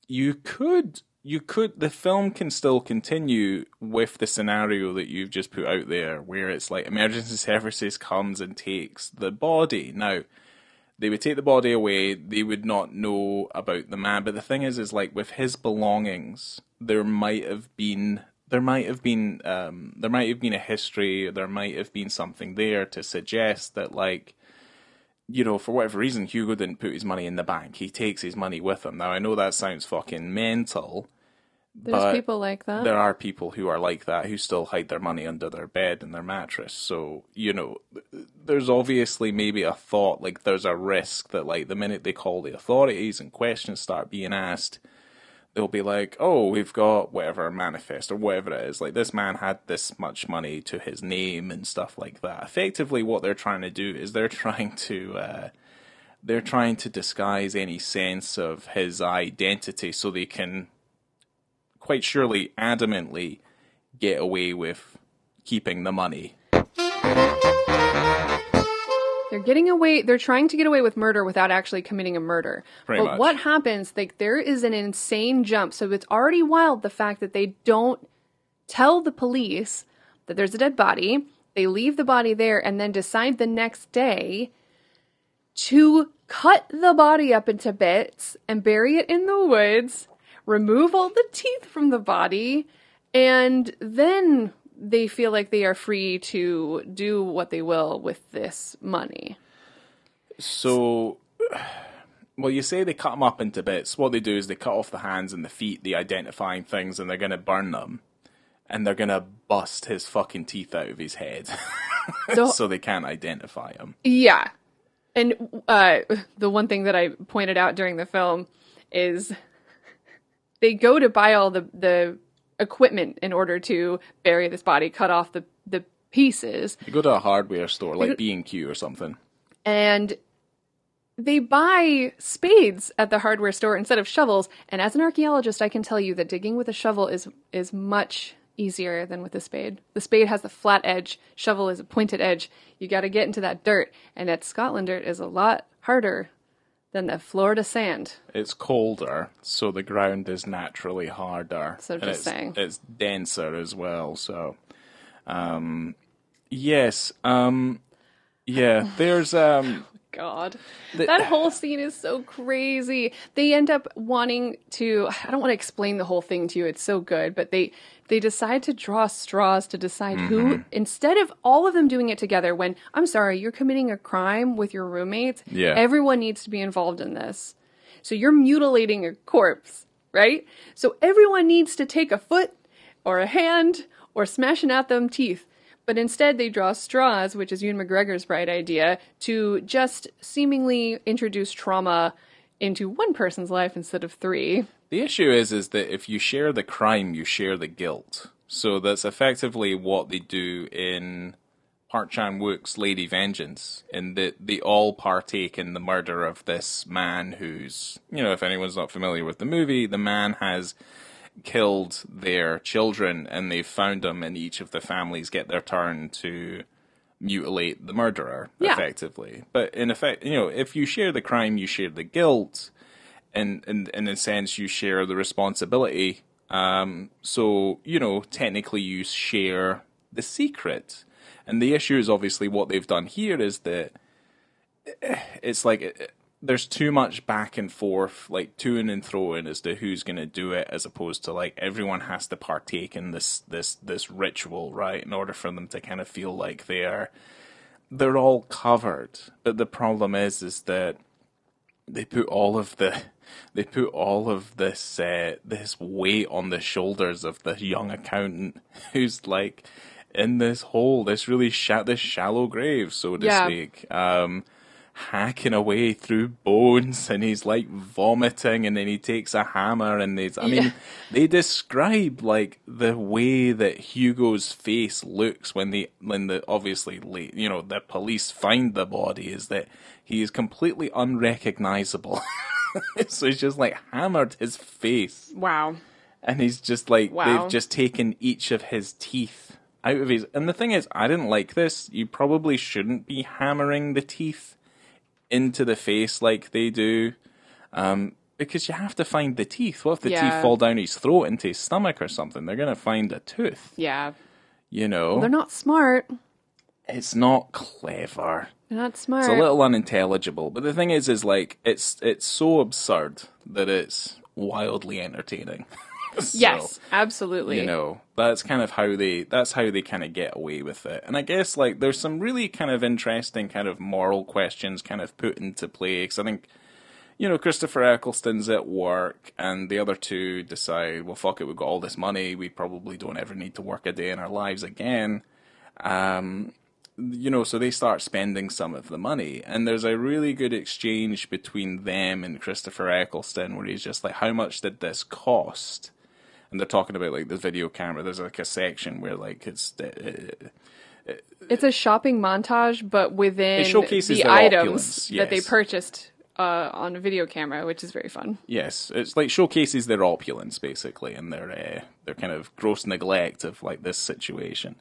you could the film can still continue with the scenario that you've just put out there, where it's like emergency services comes and takes the body. Now, they would take the body away, they would not know about the man, but the thing is like with his belongings, there might have been a history, there might have been something there to suggest that, like, you know, for whatever reason, Hugo didn't put his money in the bank. He takes his money with him. Now, I know that sounds fucking mental. There's people like that. There are people who are like that, who still hide their money under their bed and their mattress. So, you know, there's obviously maybe a thought, like, there's a risk that, like, the minute they call the authorities and questions start being asked, they'll be like, oh, we've got whatever manifest or whatever it is. Like, this man had this much money to his name and stuff like that. Effectively, what they're trying to do is they're trying to disguise any sense of his identity so they can quite surely adamantly get away with keeping the money. They're trying to get away with murder without actually committing a murder. Pretty much. What happens, like, there is an insane jump. So it's already wild, the fact that they don't tell the police that there's a dead body. They leave the body there and then decide the next day to cut the body up into bits and bury it in the woods, remove all the teeth from the body, and then they feel like they are free to do what they will with this money. So, well, you say they cut them up into bits. What they do is they cut off the hands and the feet, the identifying things, and they're going to burn them. And they're going to bust his fucking teeth out of his head. So they can't identify him. Yeah. And the one thing that I pointed out during the film is they go to buy all the equipment in order to bury this body, cut off the pieces. You go to a hardware store, like B&Q or something. And they buy spades at the hardware store instead of shovels. And as an archaeologist, I can tell you that digging with a shovel is much easier than with a spade. The spade has the flat edge. Shovel is a pointed edge. You got to get into that dirt. And that Scotland dirt is a lot harder than the Florida sand. It's colder, so the ground is naturally harder. So just saying. It's denser as well, so... yes, yeah, there's... God. That whole scene is so crazy. They end up wanting to... I don't want to explain the whole thing to you, it's so good, but they decide to draw straws to decide who, instead of all of them doing it together, when, I'm sorry, you're committing a crime with your roommates, everyone needs to be involved in this. So you're mutilating a corpse, right? So everyone needs to take a foot or a hand or smashing out them teeth. But instead they draw straws, which is Ewan McGregor's bright idea, to just seemingly introduce trauma into one person's life instead of three. The issue is that if you share the crime, you share the guilt. So that's effectively what they do in Park Chan-wook's Lady Vengeance, in that they all partake in the murder of this man who's, you know, if anyone's not familiar with the movie, the man has killed their children and they've found them, and each of the families get their turn to mutilate the murderer, effectively. But in effect, you know, if you share the crime, you share the guilt, and in a sense, you share the responsibility. So, you know, technically you share the secret. And the issue is obviously what they've done here is that it's like there's too much back and forth, like to-ing and fro-ing as to who's going to do it, as opposed to like everyone has to partake in this ritual, right, in order for them to kind of feel like they're all covered. But the problem is that they put all of this weight on the shoulders of the young accountant who's like in this hole, this really shallow grave, so to speak, hacking away through bones, and he's like vomiting, and then he takes a hammer, and they describe like the way that Hugo's face looks when the obviously, you know, the police find the body, is that he is completely unrecognizable. So he's just like hammered his face. Wow. And he's just like, they've just taken each of his teeth out of his... And the thing is, I didn't like this. You probably shouldn't be hammering the teeth into the face like they do. Because you have to find the teeth. What if the Yeah. teeth fall down his throat into his stomach or something? They're going to find a tooth. Yeah. You know? Well, they're not smart. It's not clever. They're not smart. It's a little unintelligible. But the thing is like, it's so absurd that it's wildly entertaining. So, yes, absolutely. You know, that's kind of how they kind of get away with it. And I guess, like, there's some really kind of interesting kind of moral questions kind of put into play. Because I think, you know, Christopher Eccleston's at work, and the other two decide, well, fuck it, we've got all this money, we probably don't ever need to work a day in our lives again. You know, so they start spending some of the money, and there's a really good exchange between them and Christopher Eccleston, where he's just like, how much did this cost? And they're talking about, like, the video camera. There's, like, a section where, like, it's a shopping montage, but within it showcases the their items opulence, that they yes. purchased on a video camera, which is very fun. Yes, it's like showcases their opulence, basically, and their kind of gross neglect of, like, this situation.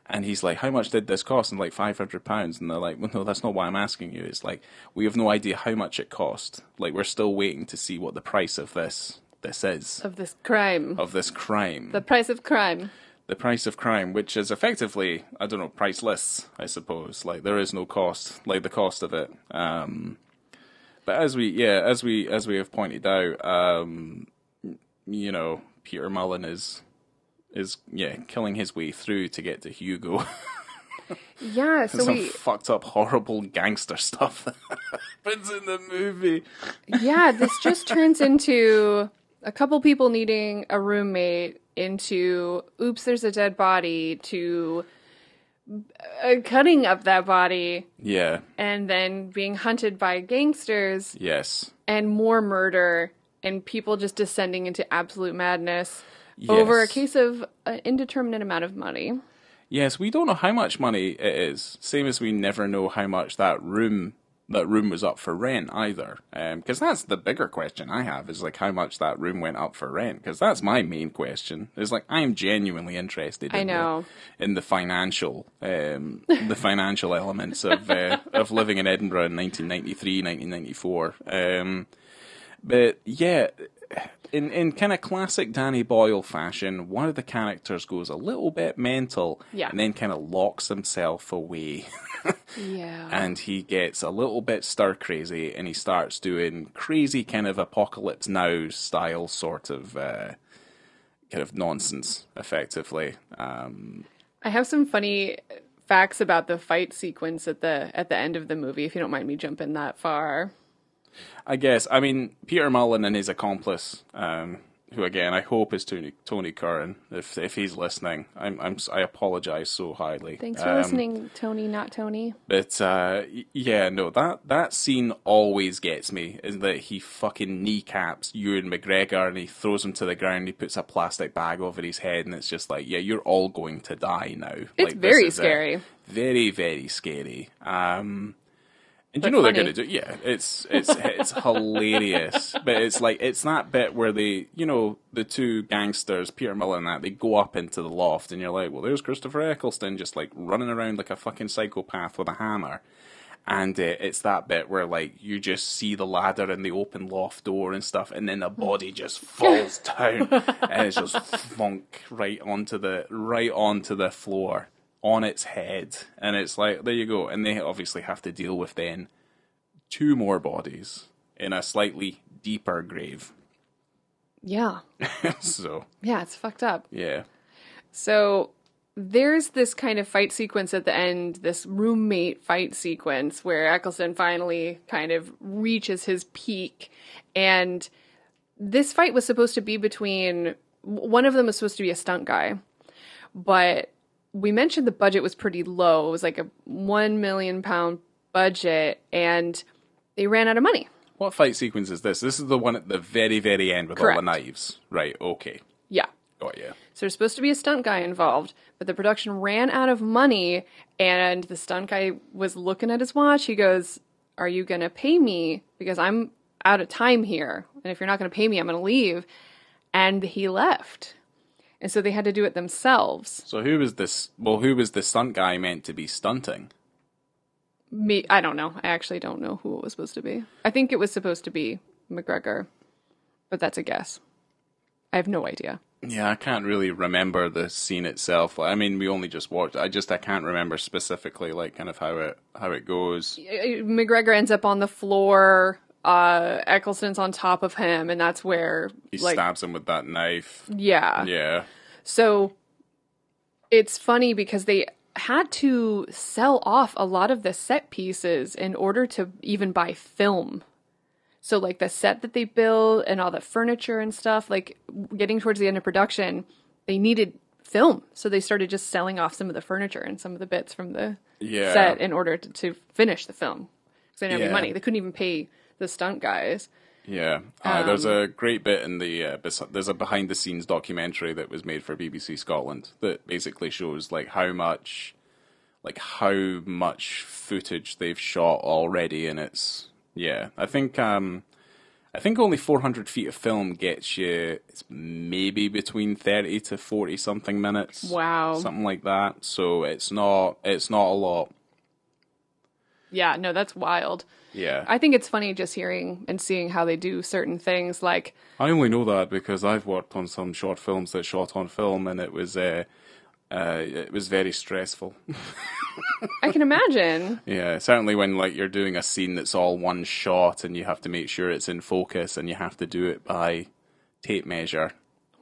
And he's like, how much did this cost? And like, £500. And they're like, well, no, that's not why I'm asking you. It's like, we have no idea how much it cost. Like, we're still waiting to see what the price of this is. Of this crime. Of this crime. The price of crime. The price of crime, which is effectively, I don't know, priceless, I suppose. Like, there is no cost, like the cost of it. But as we have pointed out, you know, Peter Mullen is killing his way through to get to Hugo. Yeah, so some fucked up, horrible gangster stuff that happens in the movie. Yeah, this just turns into a couple people needing a roommate, into oops, there's a dead body, to cutting up that body. Yeah. And then being hunted by gangsters. Yes. And more murder, and people just descending into absolute madness. Yes. Over a case of an indeterminate amount of money. Yes, we don't know how much money it is. Same as we never know how much that room was up for rent either. Because that's the bigger question I have, is like how much that room went up for rent. Because that's my main question. Is like, I'm genuinely interested in the financial elements of living in Edinburgh in 1993, 1994. But yeah, in kind of classic Danny Boyle fashion, one of the characters goes a little bit mental, and then kind of locks himself away. Yeah. And he gets a little bit stir crazy, and he starts doing crazy kind of Apocalypse Now style sort of kind of nonsense, effectively. I have some funny facts about the fight sequence at the end of the movie, if you don't mind me jumping that far. I guess. I mean, Peter Mullen and his accomplice, who again I hope is Tony Curran. If he's listening, I apologize so highly. Thanks for listening, Tony, not Tony. But yeah, no, that scene always gets me. Is that he fucking kneecaps Ewan McGregor and he throws him to the ground. He puts a plastic bag over his head, and it's just like, yeah, you're all going to die now. It's like, very scary. Very, very scary. And you know funny. They're going to do, yeah, it's hilarious, but it's like, it's that bit where they, you know, the two gangsters, Peter Mullen and that, they go up into the loft, and you're like, well, there's Christopher Eccleston just like running around like a fucking psychopath with a hammer, and it's that bit where like, you just see the ladder and the open loft door and stuff, and then the body just falls down, and it's just thunk right onto the floor. On its head, and it's like, there you go. And they obviously have to deal with then 2 more bodies in a slightly deeper grave. Yeah. So yeah, it's fucked up. Yeah. So there's this kind of fight sequence at the end, this roommate fight sequence where Eccleston finally kind of reaches his peak, and this fight was supposed to be between, one of them was supposed to be a stunt guy, but we mentioned the budget was pretty low. It was like a £1 million budget, and they ran out of money. What fight sequence is this? This is the one at the very, very end with Correct. all the knives. Right, okay. Yeah. Got you. So there's supposed to be a stunt guy involved, but the production ran out of money, and the stunt guy was looking at his watch. He goes, are you going to pay me? Because I'm out of time here, and if you're not going to pay me, I'm going to leave. And he left. And so they had to do it themselves. So who was the stunt guy meant to be stunting? Me, I don't know. I actually don't know who it was supposed to be. I think it was supposed to be McGregor. but that's a guess. I have no idea. Yeah, I can't really remember the scene itself. I mean, we only just watched. I can't remember specifically, like, kind of how it goes. McGregor ends up on the floor. Eccleston's on top of him, and that's where He stabs him with that knife. Yeah. Yeah. So it's funny because they had to sell off a lot of the set pieces in order to even buy film. So, like, the set that they built and all the furniture and stuff, like, getting towards the end of production, they needed film. So they started just selling off some of the furniture and some of the bits from the set in order to finish the film. Because they didn't have any money. They couldn't even pay the stunt guys. Yeah. There's a great bit in the... there's a behind-the-scenes documentary that was made for BBC Scotland that basically shows, like, how much footage they've shot already, and it's... Yeah, I think only 400 feet of film gets you, it's maybe between 30 to 40 something minutes. Wow. Something like that. So it's not a lot. Yeah, no, that's wild. Yeah. I think it's funny just hearing and seeing how they do certain things, like... I only know that because I've worked on some short films that shot on film, and it was very stressful. I can imagine. Yeah, certainly when, like, you're doing a scene that's all one shot and you have to make sure it's in focus and you have to do it by tape measure.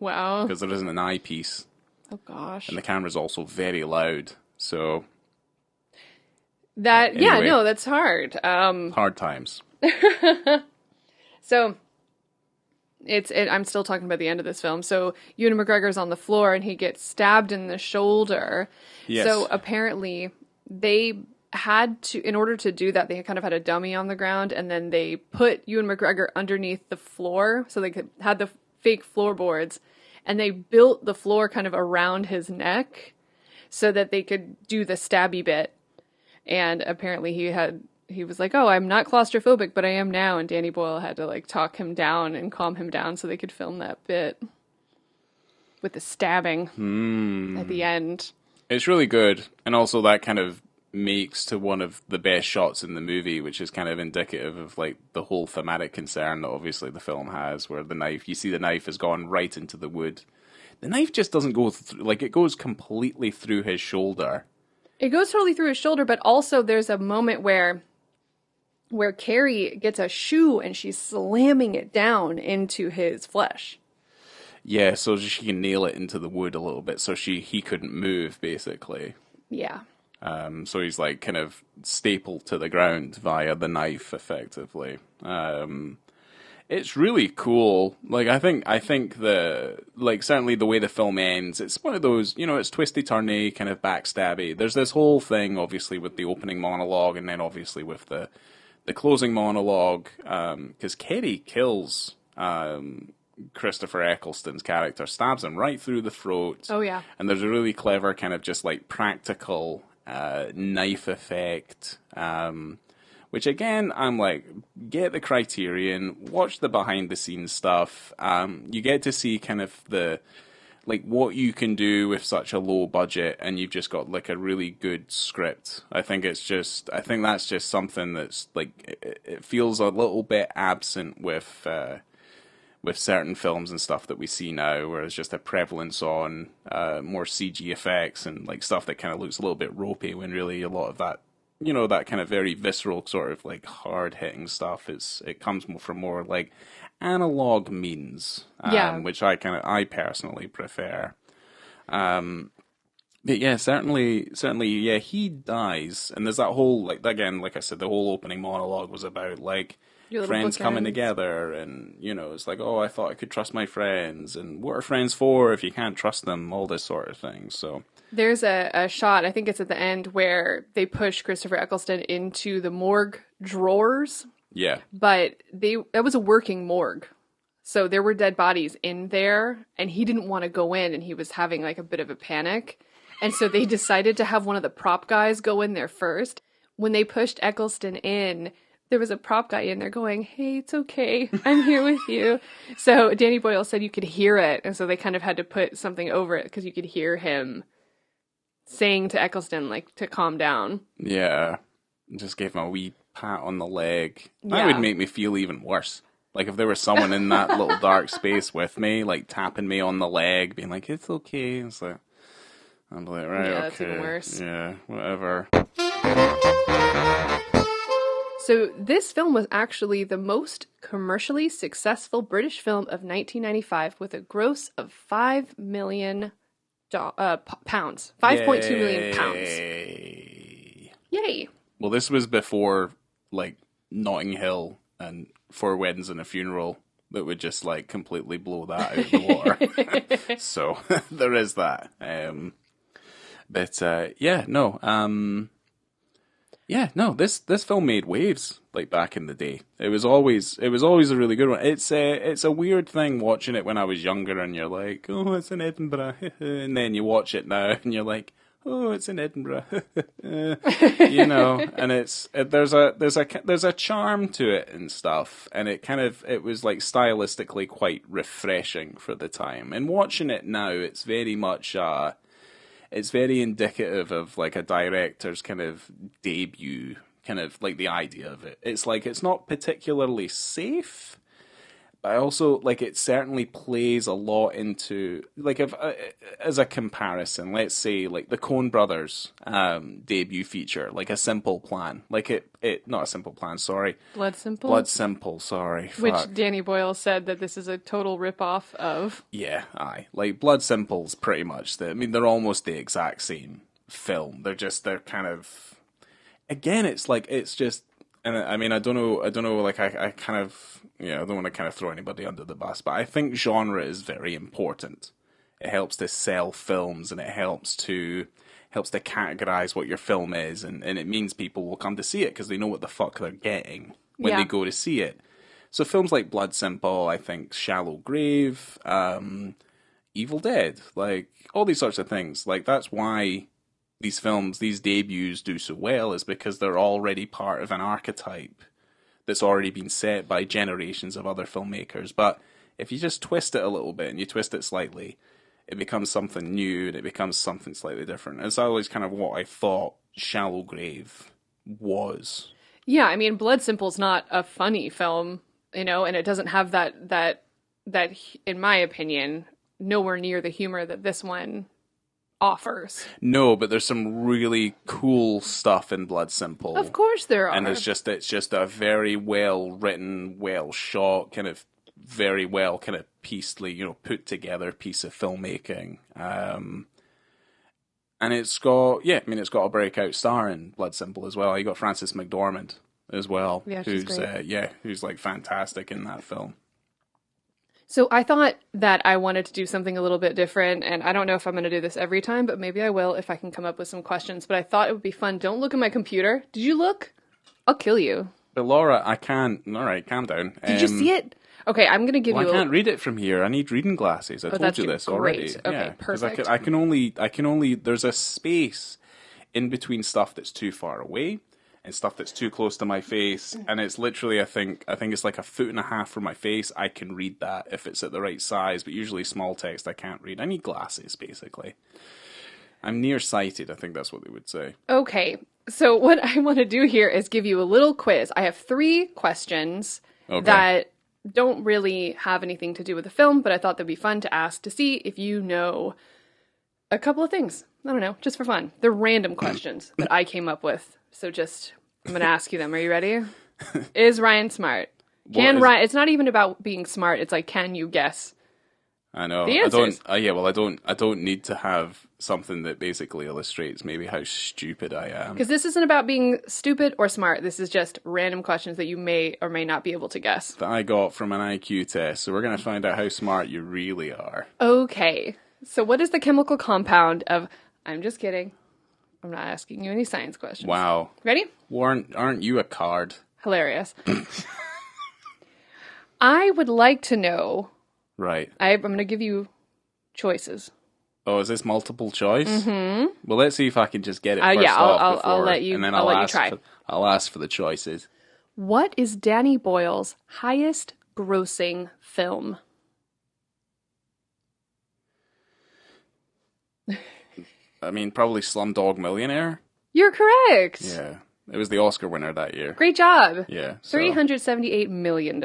Wow. Because there isn't an eyepiece. Oh, gosh. And the camera's also very loud, so... That, anyway, yeah, no, that's hard. Hard times. So... I'm still talking about the end of this film. So Ewan McGregor's on the floor and he gets stabbed in the shoulder. Yes. So apparently they had to, in order to do that, they kind of had a dummy on the ground, and then they put Ewan McGregor underneath the floor so they had the fake floorboards, and they built the floor kind of around his neck so that they could do the stabby bit. And apparently he was like, oh, I'm not claustrophobic, but I am now. And Danny Boyle had to, like, talk him down and calm him down so they could film that bit with the stabbing at the end. It's really good. And also that kind of makes to one of the best shots in the movie, which is kind of indicative of, like, the whole thematic concern that obviously the film has, where you see the knife has gone right into the wood. The knife just doesn't go through, like, it goes completely through his shoulder. It goes totally through his shoulder, but also there's a moment where Carrie gets a shoe and she's slamming it down into his flesh. Yeah, so she can nail it into the wood a little bit, so he couldn't move, basically. Yeah. So he's, like, kind of stapled to the ground via the knife, effectively. It's really cool. Like, I think certainly the way the film ends, it's one of those, it's twisty-turny, kind of backstabby. There's this whole thing, obviously, with the opening monologue, and then obviously with the closing monologue, because Kerry kills Christopher Eccleston's character, stabs him right through the throat. Oh, yeah. And there's a really clever kind of just, like, practical knife effect, which, again, I'm like, get the Criterion, watch the behind-the-scenes stuff. You get to see kind of what you can do with such a low budget, and you've just got, like, a really good script. I think that's just something that's, like, it feels a little bit absent with certain films and stuff that we see now, where it's just a prevalence on more CG effects and, like, stuff that kind of looks a little bit ropey, when really a lot of that, that kind of very visceral sort of, like, hard-hitting stuff, it comes from more, like, analog means, which I personally prefer. But yeah, certainly, yeah, he dies, and there's that whole, like, again, like I said, the whole opening monologue was about, like, friends coming together, and, it's like, oh, I thought I could trust my friends, and what are friends for if you can't trust them, all this sort of thing, so... There's a shot, I think it's at the end, where they push Christopher Eccleston into the morgue drawers. Yeah. But that was a working morgue. So there were dead bodies in there, and he didn't want to go in, and he was having, like, a bit of a panic. And so they decided to have one of the prop guys go in there first. When they pushed Eccleston in, there was a prop guy in there going, hey, it's okay, I'm here with you. So Danny Boyle said you could hear it, and so they kind of had to put something over it, because you could hear him saying to Eccleston, like, to calm down. Yeah. Just gave him a wee pat on the leg. Yeah. That would make me feel even worse. Like, if there was someone in that little dark space with me, like, tapping me on the leg, being like, it's okay. It's like, I'm like, right, Yeah, okay. that's even worse. Yeah, whatever. So this film was actually the most commercially successful British film of 1995 with a gross of £5 million pounds. 5.2 million pounds. Yay. Well, this was before, like, Notting Hill and Four Weddings and a Funeral that would just, like, completely blow that out of the water. So, there is that. This film made waves, like, back in the day. It was always a really good one. It's a weird thing watching it when I was younger, and you're like, oh, it's in Edinburgh, and then you watch it now, and you're like, oh, it's in Edinburgh, you know. And there's a charm to it and stuff, and it was like stylistically quite refreshing for the time. And watching it now, it's very much it's very indicative of like a director's kind of debut, kind of like the idea of it. It's like, it's not particularly safe, but I also, like, it certainly plays a lot into, like, if as a comparison, let's say, like, the Coen Brothers debut feature, like A Simple Plan. Like, not A Simple Plan, sorry. Blood Simple? Blood Simple, sorry. Which Fuck. Danny Boyle said that this is a total rip-off of. Yeah, aye. Like, Blood Simple's pretty much they're almost the exact same film. They're kind of, again, it's like, it's just, and I mean, I don't know, like, I kind of, I don't want to kind of throw anybody under the bus, but I think genre is very important. It helps to sell films, and it helps to categorize what your film is, and it means people will come to see it because they know what the fuck they're getting when they go to see it. So films like Blood Simple, I think Shallow Grave, Evil Dead, like, all these sorts of things, like, that's why these films, these debuts do so well, is because they're already part of an archetype that's already been set by generations of other filmmakers. But if you just twist it a little bit, and you twist it slightly, it becomes something new, and it becomes something slightly different. It's always kind of what I thought Shallow Grave was. Yeah, I mean, Blood Simple's not a funny film, and it doesn't have that, in my opinion, nowhere near the humor that this one offers. No, but there's some really cool stuff in Blood Simple. Of course there are. And it's just a very well written, well shot, kind of very well kind of piecely, put together piece of filmmaking. And it's got a breakout star in Blood Simple as well. You got Frances McDormand as well, who's like fantastic in that film. So I thought that I wanted to do something a little bit different, and I don't know if I'm going to do this every time, but maybe I will if I can come up with some questions. But I thought it would be fun. Don't look at my computer. Did you look? I'll kill you. But Laura, I can't. All right, calm down. Did you see it? Okay, I'm going to give you. I can't read it from here. I need reading glasses. I told you this already. Okay, perfect. I can only. There's a space in between stuff that's too far away and stuff that's too close to my face, and it's literally, I think it's like 1.5 feet from my face. I can read that if it's at the right size, but usually small text I can't read. I need glasses, basically. I'm nearsighted, I think that's what they would say. Okay, so what I want to do here is give you a little quiz. I have 3 questions that don't really have anything to do with the film, but I thought they'd be fun to ask to see if you know a couple of things. I don't know, just for fun. They're random questions that I came up with. So I'm going to ask you them. Are you ready? Is Ryan smart? Ryan? It's not even about being smart. It's like, can you guess? I know. The answers. I don't need to have something that basically illustrates maybe how stupid I am. Because this isn't about being stupid or smart. This is just random questions that you may or may not be able to guess. That I got from an IQ test. So we're going to find out how smart you really are. Okay. So what is the chemical compound of... I'm just kidding. I'm not asking you any science questions. Wow. Ready? Aren't you a card? Hilarious. I would like to know... Right. I'm going to give you choices. Oh, is this multiple choice? Mm-hmm. Well, let's see if I can just get it first I'll before, let you. And then I'll let you try. I'll ask for the choices. What is Danny Boyle's highest grossing film? I mean, probably Slumdog Millionaire. You're correct. Yeah. It was the Oscar winner that year. Great job. Yeah. $378 million.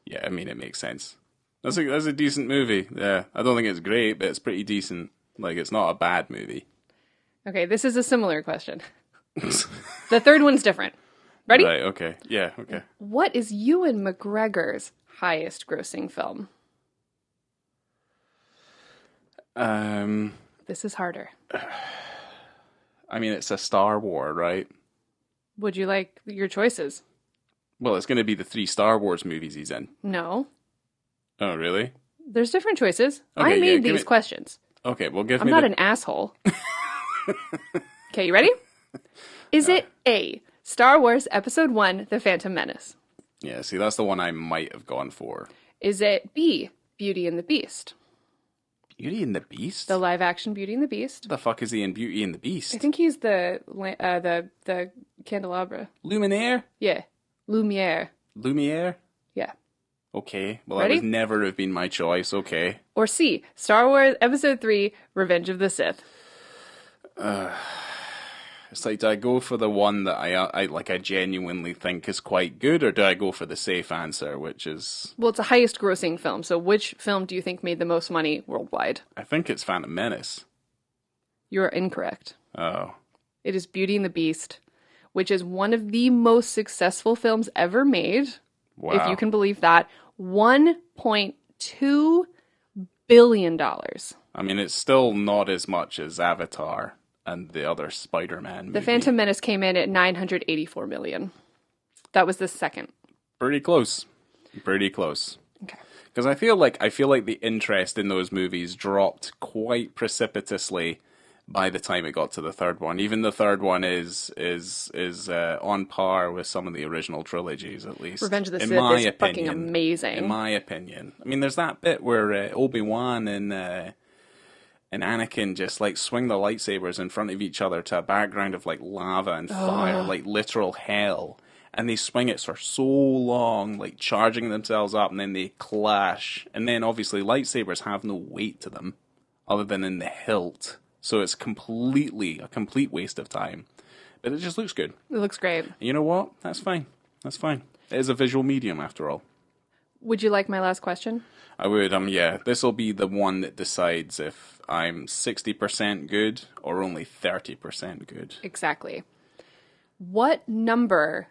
Yeah, I mean, it makes sense. That's a decent movie. Yeah, I don't think it's great, but it's pretty decent. Like, it's not a bad movie. Okay, this is a similar question. The third one's different. Ready? Right, okay. Yeah, okay. What is Ewan McGregor's highest grossing film? This is harder. I mean, it's a Star Wars, right? Would you like your choices? Well, it's going to be the 3 Star Wars movies he's in. No. Oh, really? There's different choices. Okay, I made give these me- questions. Okay, well, give I'm me not the... an asshole. Okay, you ready? Is it A, Star Wars Episode 1, The Phantom Menace? Yeah, see, that's the one I might have gone for. Is it B, Beauty and the Beast? Beauty and the Beast? The live-action Beauty and the Beast? What the fuck is he in Beauty and the Beast? I think he's the candelabra. Luminaire? Yeah. Lumiere. Lumiere? Yeah. Okay, well, Ready? that would never have been my choice, okay. Or C, Star Wars Episode 3, Revenge of the Sith. It's like, do I go for the one that I genuinely think is quite good, or do I go for the safe answer, which is... Well, it's a highest grossing film, so which film do you think made the most money worldwide? I think it's Phantom Menace. You're incorrect. Oh. It is Beauty and the Beast, which is one of the most successful films ever made, Wow. if you can believe that. $1.2 billion. I mean, it's still not as much as Avatar and the other Spider-Man movie. The Phantom Menace came in at $984 million. That was the second. Pretty close. Pretty close. Okay. Because I feel like the interest in those movies dropped quite precipitously by the time it got to the third one. Even the third one is on par with some of the original trilogies, at least. Revenge of the in Sith my is opinion, fucking amazing. In my opinion. I mean, there's that bit where Obi-Wan and Anakin just like swing the lightsabers in front of each other to a background of like lava and fire, like literal hell. And they swing it for so long, like charging themselves up, and then they clash. And then obviously lightsabers have no weight to them other than in the hilt. So it's a complete waste of time. But it just looks good. It looks great. And you know what? That's fine. That's fine. It is a visual medium after all. Would you like my last question? I would, yeah. This will be the one that decides if I'm 60% good or only 30% good. Exactly. What number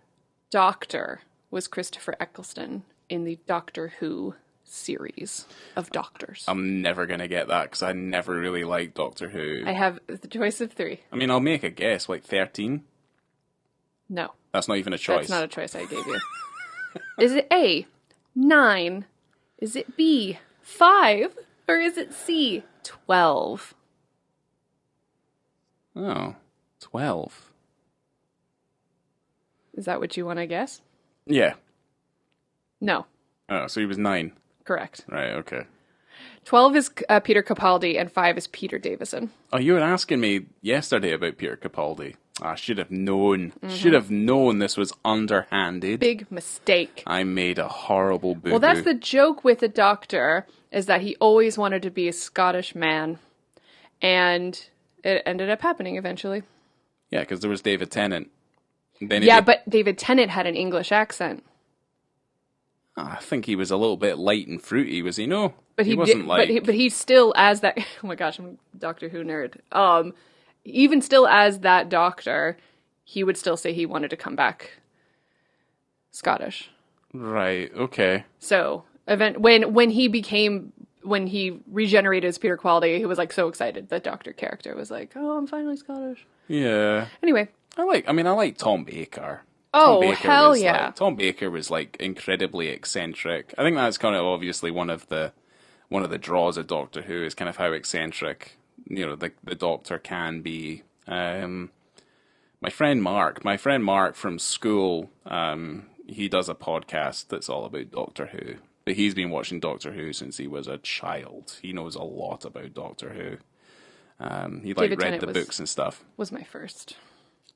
Doctor was Christopher Eccleston in the Doctor Who series of Doctors? I'm never going to get that because I never really liked Doctor Who. I have the choice of 3. I mean, I'll make a guess, like 13? No. That's not even a choice. That's not a choice I gave you. Is it A, 9? Is it B, 5? Or is it C, 12? Oh, 12. Is that what you want to guess? Yeah. No. Oh, so he was 9. Correct. Right, okay. 12 is Peter Capaldi and 5 is Peter Davison. Oh, you were asking me yesterday about Peter Capaldi. I should have known. Should have known this was underhanded. Big mistake. I made a horrible boo-boo. Well, that's the joke with the Doctor, is that he always wanted to be a Scottish man. And it ended up happening eventually. Yeah, because there was David Tennant. Then But David Tennant had an English accent. I think he was a little bit light and fruity, was he? No, But he wasn't did, like... but he still as that. Oh my gosh, I'm a Doctor Who nerd. Even still as that Doctor, he would still say he wanted to come back Scottish. Right. Okay. So when he regenerated as Peter Capaldi, he was like so excited. The Doctor character was like, "Oh, I'm finally Scottish." Yeah. Anyway, I like Tom Baker. Oh, Tom Baker hell was yeah. Tom Baker was like incredibly eccentric. I think that's kind of obviously one of the draws of Doctor Who is kind of how eccentric, the Doctor can be. My friend Mark from school, he does a podcast that's all about Doctor Who. But he's been watching Doctor Who since he was a child. He knows a lot about Doctor Who. He read the books and stuff. Was my first.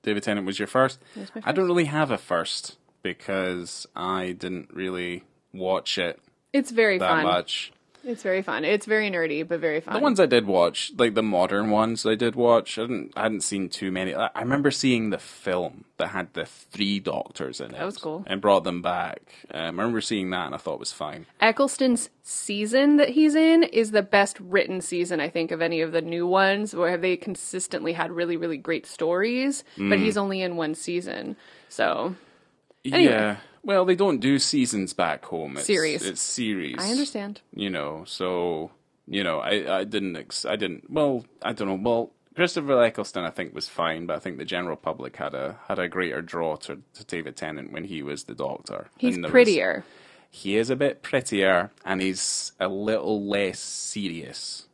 David Tennant was your first? Was my first. I don't really have a first because I didn't really watch it It's very that fun. much. It's very fun. It's very nerdy, but very fun. The ones I did watch, like the modern ones I did watch, I hadn't seen too many. I remember seeing the film that had the 3 doctors in it. That was cool. And brought them back. I remember seeing that and I thought it was fine. Eccleston's season that he's in is the best written season, I think, of any of the new ones, where they consistently had really, really great stories, but he's only in 1 season. So, anyway. Yeah. Well, they don't do seasons back home. It's series. I understand. So, I don't know. Well, Christopher Eccleston, I think, was fine, but I think the general public had a greater draw to David Tennant when he was the Doctor. He's prettier. He is a bit prettier, and he's a little less serious.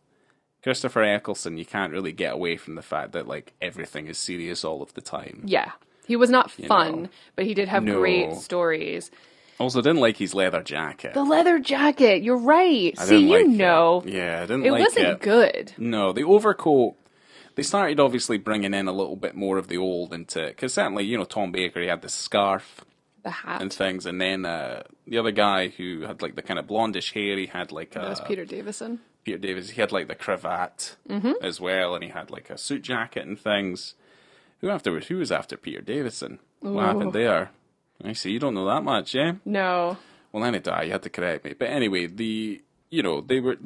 Christopher Eccleston, you can't really get away from the fact that, like, everything is serious all of the time. Yeah. He was not fun, but he did have great stories. Also, didn't like his leather jacket. The leather jacket, you're right. I See, didn't know. Yeah, I didn't like it. It wasn't good. No, the overcoat, they started obviously bringing in a little bit more of the old into it. Because certainly, Tom Baker, he had the scarf. The hat. And things. And then the other guy who had like the kind of blondish hair, he had like That was Peter Davison. Peter Davis, he had like the cravat as well. And he had like a suit jacket and things. Who was after Peter Davison? What happened there? I see, you don't know that much, yeah? No. Well, then it died. You had to correct me. But anyway, they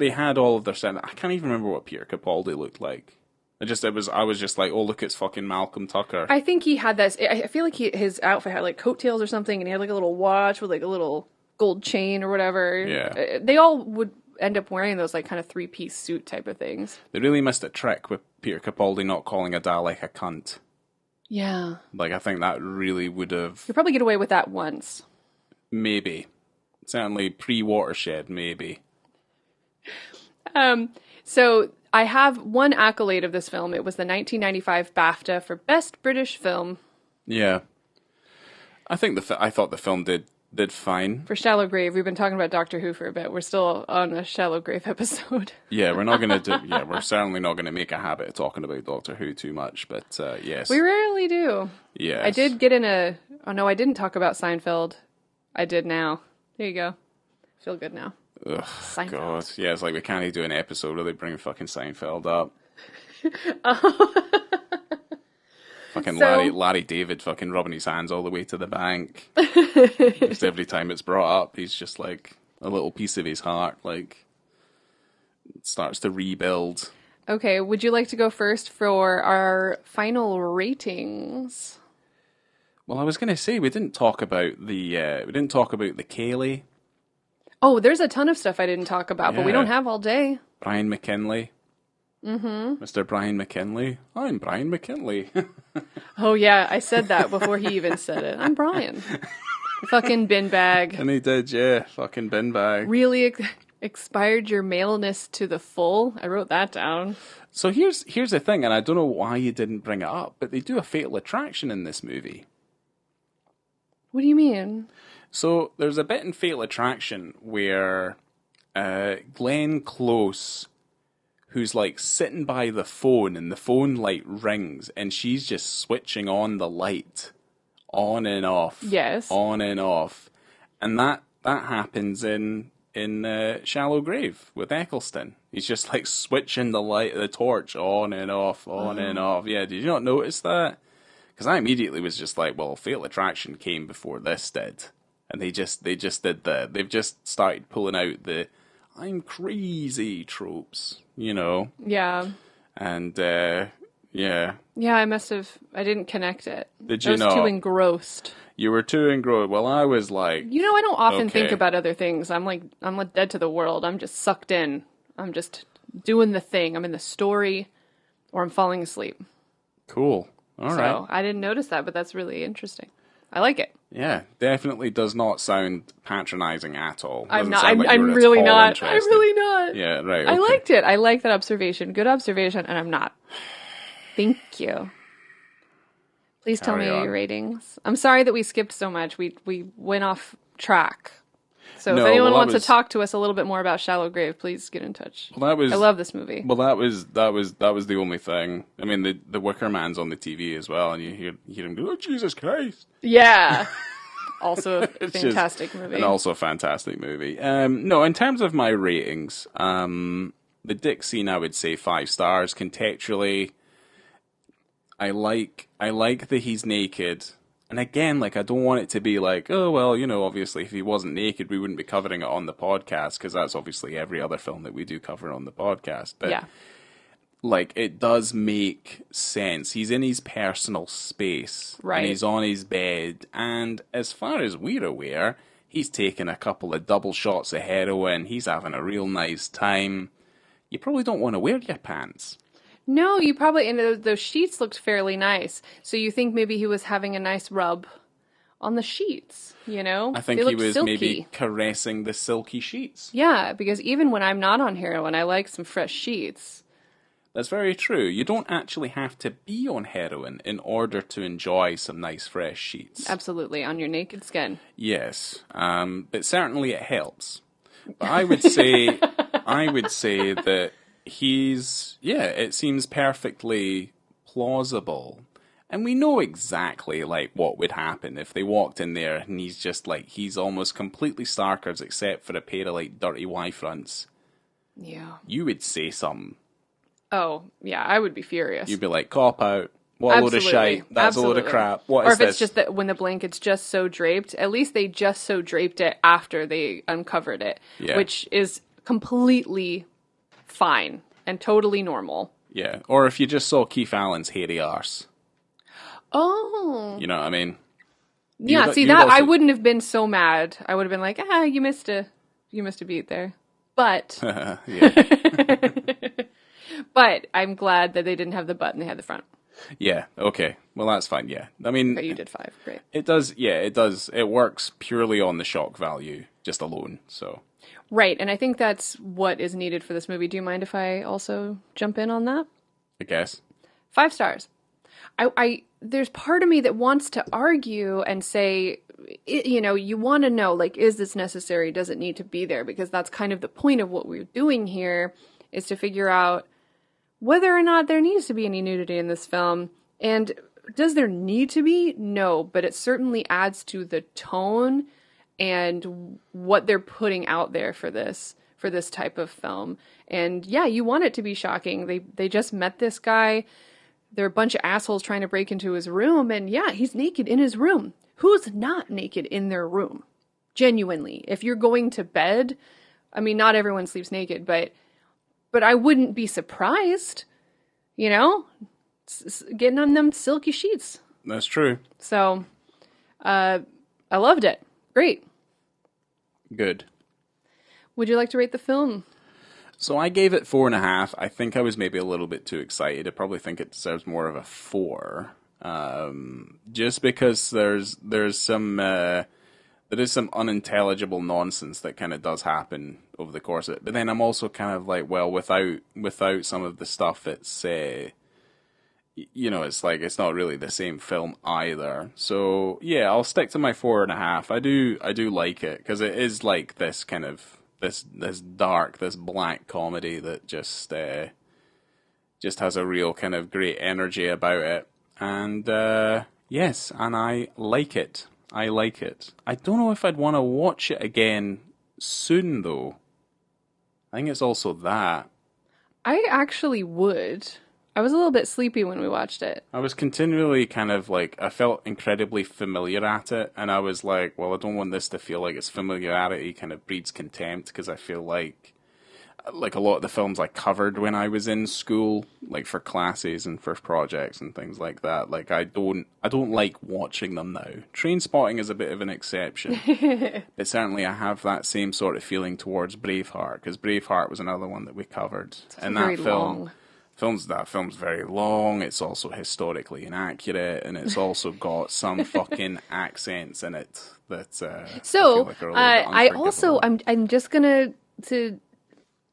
had all of their stuff. I can't even remember what Peter Capaldi looked like. I was just like, oh, look, it's fucking Malcolm Tucker. I think he had this. I feel like his outfit had like coattails or something, and he had like a little watch with like a little gold chain or whatever. Yeah. They all would end up wearing those like kind of 3-piece suit type of things. They really missed a trick with Peter Capaldi not calling a Dalek a cunt. Yeah. Like, I think that really would have... You'll probably get away with that once. Maybe. Certainly pre-Watershed, maybe. So, I have one accolade of this film. It was the 1995 BAFTA for Best British Film. Yeah. I thought the film did fine. For Shallow Grave. We've been talking about Doctor Who for a bit. We're still on a Shallow Grave episode. Yeah, we're certainly not going to make a habit of talking about Doctor Who too much, but yes. We rarely do. Yes. I did get in oh no, I didn't talk about Seinfeld. I did now. There you go. Feel good now. Ugh, Seinfeld. God. Yeah, it's like we can't do an episode where they bring fucking Seinfeld up. Fucking Larry David fucking rubbing his hands all the way to the bank. Just every time it's brought up, he's just like a little piece of his heart, like, starts to rebuild. Okay, would you like to go first for our final ratings? Well, I was going to say we didn't talk about the Kaylee. Oh, there's a ton of stuff I didn't talk about, but we don't have all day. Brian McKinley. Mm-hmm. Mr. Brian McKinley. I'm Brian McKinley. Oh, yeah, I said that before he even said it. I'm Brian. Fucking bin bag. And he did, yeah. Fucking bin bag. Really expired your maleness to the full. I wrote that down. So here's the thing, and I don't know why you didn't bring it up, but they do a Fatal Attraction in this movie. What do you mean? So there's a bit in Fatal Attraction where Glenn Close, who's like sitting by the phone, and the phone light rings, and she's just switching on the light, on and off. Yes. On and off, and that happens in Shallow Grave with Eccleston. He's just like switching the torch on and off, on and off. Yeah, did you not notice that? Because I immediately was just like, well, Fatal Attraction came before this did. And they just did they've just started pulling out the I'm crazy tropes, Yeah. And, yeah. Yeah, I didn't connect it. Did you I was too engrossed. You were too engrossed. Well, I was like... I don't often think about other things. I'm like dead to the world. I'm just sucked in. I'm just doing the thing. I'm in the story, or I'm falling asleep. Cool. All right. So I didn't notice that, but that's really interesting. I like it. Yeah, definitely does not sound patronizing at all. I'm not. I'm really not. I'm really not. Yeah, right. Okay. I liked it. I like that observation. Good observation, and I'm not. Thank you. Please tell me your ratings. I'm sorry that we skipped so much. We went off track. So if anyone wants to talk to us a little bit more about Shallow Grave, please get in touch. I love this movie. Well, that was the only thing. I mean, the Wicker Man's on the TV as well, and you hear him go, "Oh, Jesus Christ!" Yeah. Also a fantastic movie. And also a fantastic movie. No, in terms of my ratings, the Dick scene, I would say 5 stars. Contextually, I like that he's naked. And again, like, I don't want it to be like, oh, well, you know, obviously if he wasn't naked, we wouldn't be covering it on the podcast, because that's obviously every other film that we do cover on the podcast. But, yeah. like, it does make sense. He's in his personal space. Right. And he's on his bed. And as far as we're aware, he's taken a couple of double shots of heroin. He's having a real nice time. You probably don't want to wear your pants. No, you probably, and those sheets looked fairly nice. So you think maybe he was having a nice rub on the sheets, you know? I think he was silky. Maybe caressing the silky sheets. Yeah, because even when I'm not on heroin, I like some fresh sheets. That's very true. You don't actually have to be on heroin in order to enjoy some nice fresh sheets. Absolutely, on your naked skin. Yes, but certainly it helps. But I would say that it seems perfectly plausible. And we know exactly, like, what would happen if they walked in there and he's just, like, he's almost completely starkers except for a pair of, like, dirty Y-fronts. Yeah. You would say something. Oh, yeah, I would be furious. You'd be like, cop out. What a load of shite. That's a load of crap. What is this? Or if it's just that when the blanket's just so draped, at least they just so draped it after they uncovered it, which is completely fine and totally normal. Yeah, or if you just saw Keith Allen's hairy arse. Oh. You know what I mean? Yeah, I wouldn't have been so mad. I would have been like, you missed a beat there. But but I'm glad that they didn't have the butt and they had the front. Yeah, okay. Well, that's fine, yeah. I mean... Okay, you did 5, great. It does. It works purely on the shock value, just alone, so... Right, and I think that's what is needed for this movie. Do you mind if I also jump in on that? I guess. 5 stars. There's part of me that wants to argue and say, you know, you want to know, like, is this necessary? Does it need to be there? Because that's kind of the point of what we're doing here, is to figure out whether or not there needs to be any nudity in this film. And does there need to be? No, but it certainly adds to the tone and what they're putting out there for this type of film. And yeah, you want it to be shocking. They just met this guy. They're a bunch of assholes trying to break into his room, and yeah, he's naked in his room. Who's not naked in their room? Genuinely. If you're going to bed, I mean, not everyone sleeps naked, but I wouldn't be surprised, you know? Getting on them silky sheets. That's true. So, I loved it. Great. Good. Would you like to rate the film? So I gave it 4.5. I think I was maybe a little bit too excited. I probably think it deserves more of a 4. Just because there is some unintelligible nonsense that kind of does happen over the course of it. But then I'm also kind of like, well, without some of the stuff, it's you know, it's like it's not really the same film either. So yeah, I'll stick to my 4.5. I do like it because it is like this kind of this dark, this black comedy that just has a real kind of great energy about it. And yes, and I like it. I like it. I don't know if I'd want to watch it again soon, though. I think it's also that. I actually would. I was a little bit sleepy when we watched it. I was continually kind of like, I felt incredibly familiar at it, and I was like, well, I don't want this to feel like its familiarity kind of breeds contempt, because I feel like a lot of the films I covered when I was in school, like for classes and for projects and things like that, like I don't like watching them now. TRAINSPOTTING is a bit of an exception, but certainly I have that same sort of feeling towards Braveheart, because Braveheart was another one that we covered, and that film. That film's very long, it's also historically inaccurate, and it's also got some fucking accents in it that So, I'm just gonna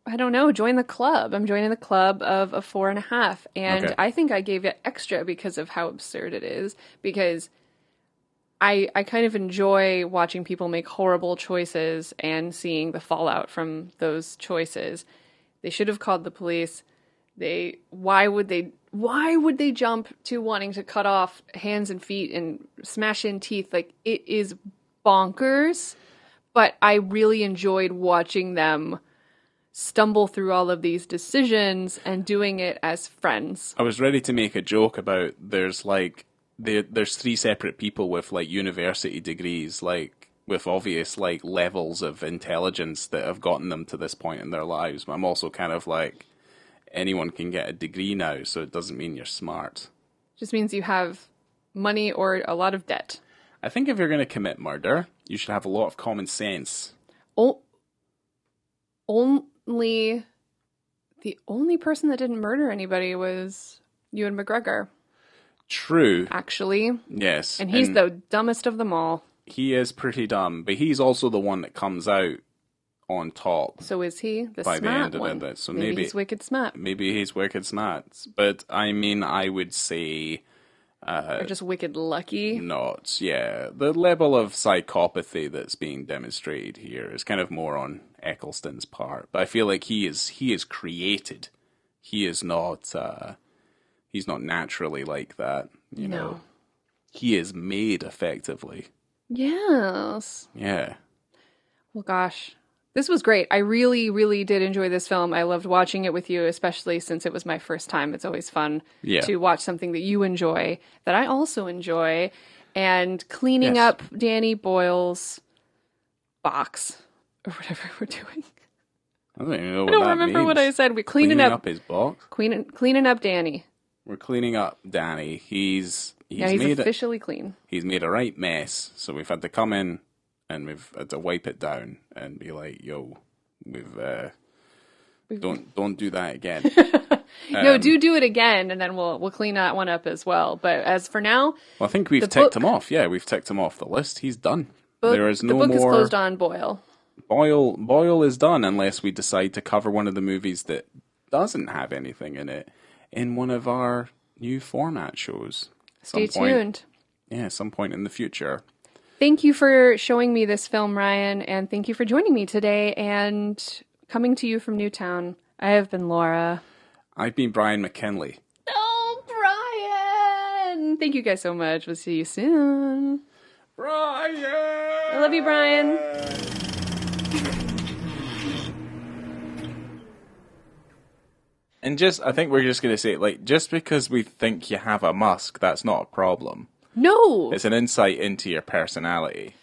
I don't know, join the club. I'm joining the club of a 4.5, and okay. I think I gave it extra because of how absurd it is, because I kind of enjoy watching people make horrible choices and seeing the fallout from those choices. They should have called the police. Why would they jump to wanting to cut off hands and feet and smash in teeth? Like, it is bonkers, but I really enjoyed watching them stumble through all of these decisions and doing it as friends. I was ready to make a joke about there's 3 separate people with like university degrees, like with obvious like levels of intelligence that have gotten them to this point in their lives. But I'm also kind of like, anyone can get a degree now, so it doesn't mean you're smart. Just means you have money or a lot of debt. I think if you're going to commit murder, you should have a lot of common sense. Only the only person that didn't murder anybody was Ewan McGregor. True. Actually. Yes. And he's the dumbest of them all. He is pretty dumb, but he's also the one that comes out on top. So is he the by smart the end one? of it. So maybe he's wicked smart. Maybe he's wicked smart. But I mean, I would say... or just wicked lucky. Not, yeah. The level of psychopathy that's being demonstrated here is kind of more on Eccleston's part. But I feel like he is created. He is not... he's not naturally like that, you know. He is made effectively. Yes. Yeah. Well, gosh. This was great. I really, really did enjoy this film. I loved watching it with you, especially since it was my first time. It's always fun to watch something that you enjoy, that I also enjoy. And cleaning up Danny Boyle's box, or whatever we're doing. I don't even know what I don't that remember means. what I said. We're cleaning up his box? Cleaning up Danny. We're cleaning up Danny. He's officially clean. He's made a right mess, so we've had to come in and we've had to wipe it down and be like, "Yo, don't do that again." No, do it again, and then we'll clean that one up as well. But as for now, I think we've ticked him off. Yeah, we've ticked him off the list. He's done. There is no more. The book is closed on Boyle. Boyle is done unless we decide to cover one of the movies that doesn't have anything in it in one of our new format shows. Stay tuned. Yeah, some point in the future. Thank you for showing me this film, Ryan, and thank you for joining me today and coming to you from Newtown. I have been Laura. I've been Brian McKinley. Oh, Brian! Thank you guys so much. We'll see you soon. Brian! I love you, Brian. And I think we're just going to say, like, just because we think you have a musk, that's not a problem. No! It's an insight into your personality.